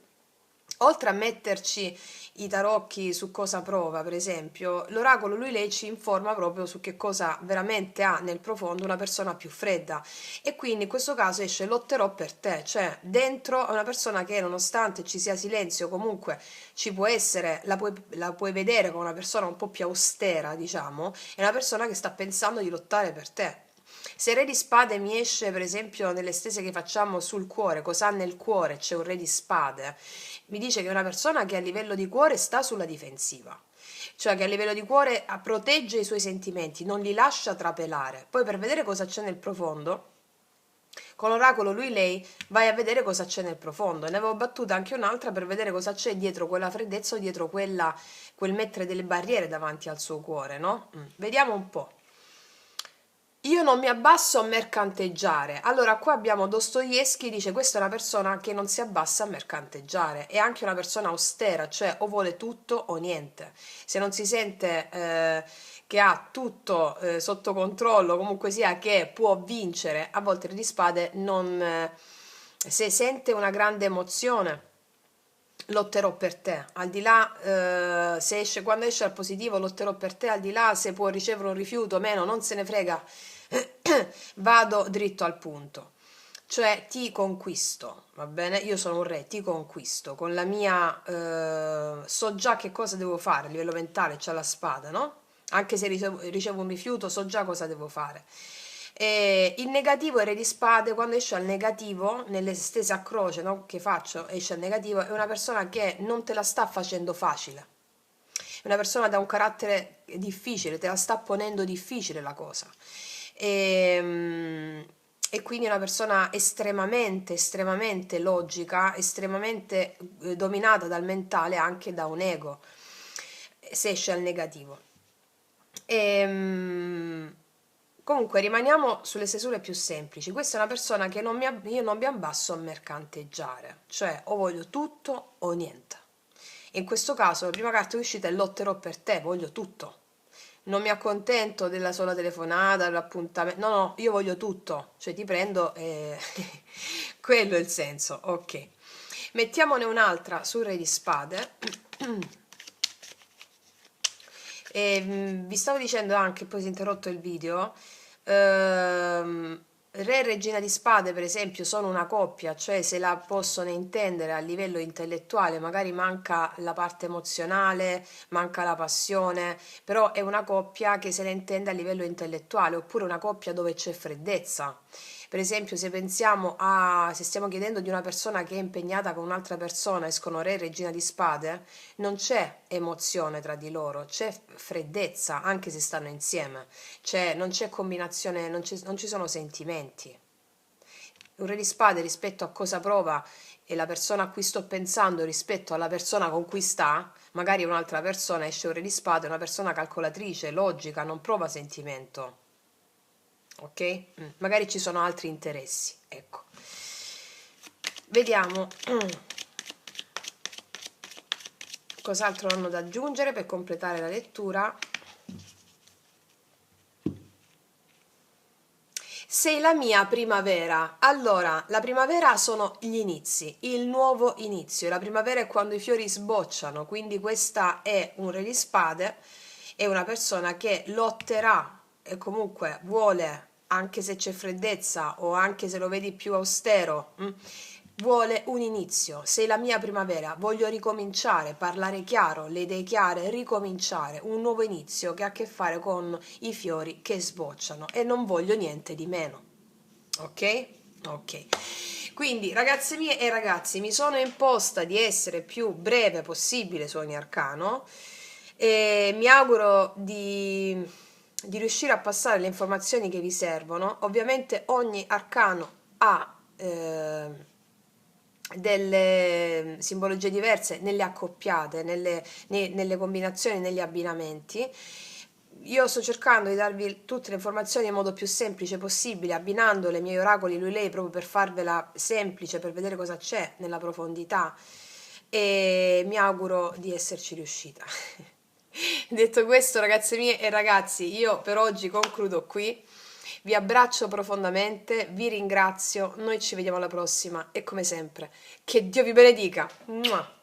oltre a metterci i tarocchi su cosa prova, per esempio, l'oracolo lui lei ci informa proprio su che cosa veramente ha nel profondo una persona più fredda, e quindi in questo caso esce lotterò per te, cioè dentro è una persona che nonostante ci sia silenzio comunque ci può essere, la puoi vedere come una persona un po' più austera, diciamo, è una persona che sta pensando di lottare per te. Se il re di spade mi esce, per esempio, nelle stese che facciamo sul cuore, cosa ha nel cuore, c'è un re di spade, mi dice che è una persona che a livello di cuore sta sulla difensiva, cioè che a livello di cuore protegge i suoi sentimenti, non li lascia trapelare. Poi per vedere cosa c'è nel profondo, con l'oracolo lui-lei vai a vedere cosa c'è nel profondo. Ne avevo battuta anche un'altra per vedere cosa c'è dietro quella freddezza o dietro quel mettere delle barriere davanti al suo cuore, no? Vediamo un po'. Io non mi abbasso a mercanteggiare. Allora, qua abbiamo Dostoevsky, dice questa è una persona che non si abbassa a mercanteggiare, è anche una persona austera, cioè o vuole tutto o niente. Se non si sente che ha tutto sotto controllo, comunque sia che può vincere, a volte il di spade non, se sente una grande emozione lotterò per te, al di là se esce, quando esce al positivo lotterò per te, al di là se può ricevere un rifiuto o meno, non se ne frega, vado dritto al punto, cioè ti conquisto, va bene? Io sono un re, ti conquisto, con la mia, so già che cosa devo fare a livello mentale, c'è la spada, no? Anche se ricevo un rifiuto, so già cosa devo fare. E il negativo è re di spade, quando esce al negativo, nelle stese a croce, no, che faccio, esce al negativo, è una persona che non te la sta facendo facile. È una persona da un carattere difficile, te la sta ponendo difficile la cosa. E, e quindi è una persona estremamente, estremamente logica, estremamente dominata dal mentale, anche da un ego, se esce al negativo. E, comunque rimaniamo sulle stesure più semplici. Questa è una persona che io non mi abbasso a mercanteggiare, cioè o voglio tutto o niente. In questo caso la prima carta che è uscita è lotterò per te, voglio tutto. Non mi accontento della sola telefonata, dell'appuntamento. No, no, io voglio tutto. Cioè ti prendo e quello è il senso. Ok. Mettiamone un'altra sul re di spade. E vi stavo dicendo anche, poi si è interrotto il video, re e regina di spade per esempio sono una coppia, cioè se la possono intendere a livello intellettuale, magari manca la parte emozionale, manca la passione, però è una coppia che se la intende a livello intellettuale, oppure una coppia dove c'è freddezza. Per esempio, se stiamo chiedendo di una persona che è impegnata con un'altra persona, escono re e regina di spade, non c'è emozione tra di loro, c'è freddezza anche se stanno insieme, non c'è combinazione, non ci sono sentimenti. Un re di spade rispetto a cosa prova e la persona a cui sto pensando rispetto alla persona con cui sta, magari un'altra persona, esce un re di spade, una persona calcolatrice, logica, non prova sentimento. Ok? Magari ci sono altri interessi, ecco. Vediamo cos'altro hanno da aggiungere per completare la lettura. Sei la mia primavera. Allora, la primavera sono gli inizi, il nuovo inizio. La primavera è quando i fiori sbocciano, quindi questa è un re di spade, è una persona che lotterà e comunque vuole, anche se c'è freddezza o anche se lo vedi più austero, vuole un inizio. Sei la mia primavera, voglio ricominciare, parlare chiaro, le idee chiare, ricominciare, un nuovo inizio che ha a che fare con i fiori che sbocciano e non voglio niente di meno. Ok? Ok. Quindi, ragazze mie e ragazzi, mi sono imposta di essere più breve possibile su ogni arcano e mi auguro di riuscire a passare le informazioni che vi servono. Ovviamente ogni arcano ha delle simbologie diverse nelle accoppiate, nelle combinazioni, negli abbinamenti. Io sto cercando di darvi tutte le informazioni in modo più semplice possibile, abbinando le miei oracoli lui lei proprio per farvela semplice, per vedere cosa c'è nella profondità, e mi auguro di esserci riuscita. Detto questo, ragazze mie e ragazzi, io per oggi concludo qui. Vi abbraccio profondamente, vi ringrazio, noi ci vediamo alla prossima e come sempre, che Dio vi benedica. Mua!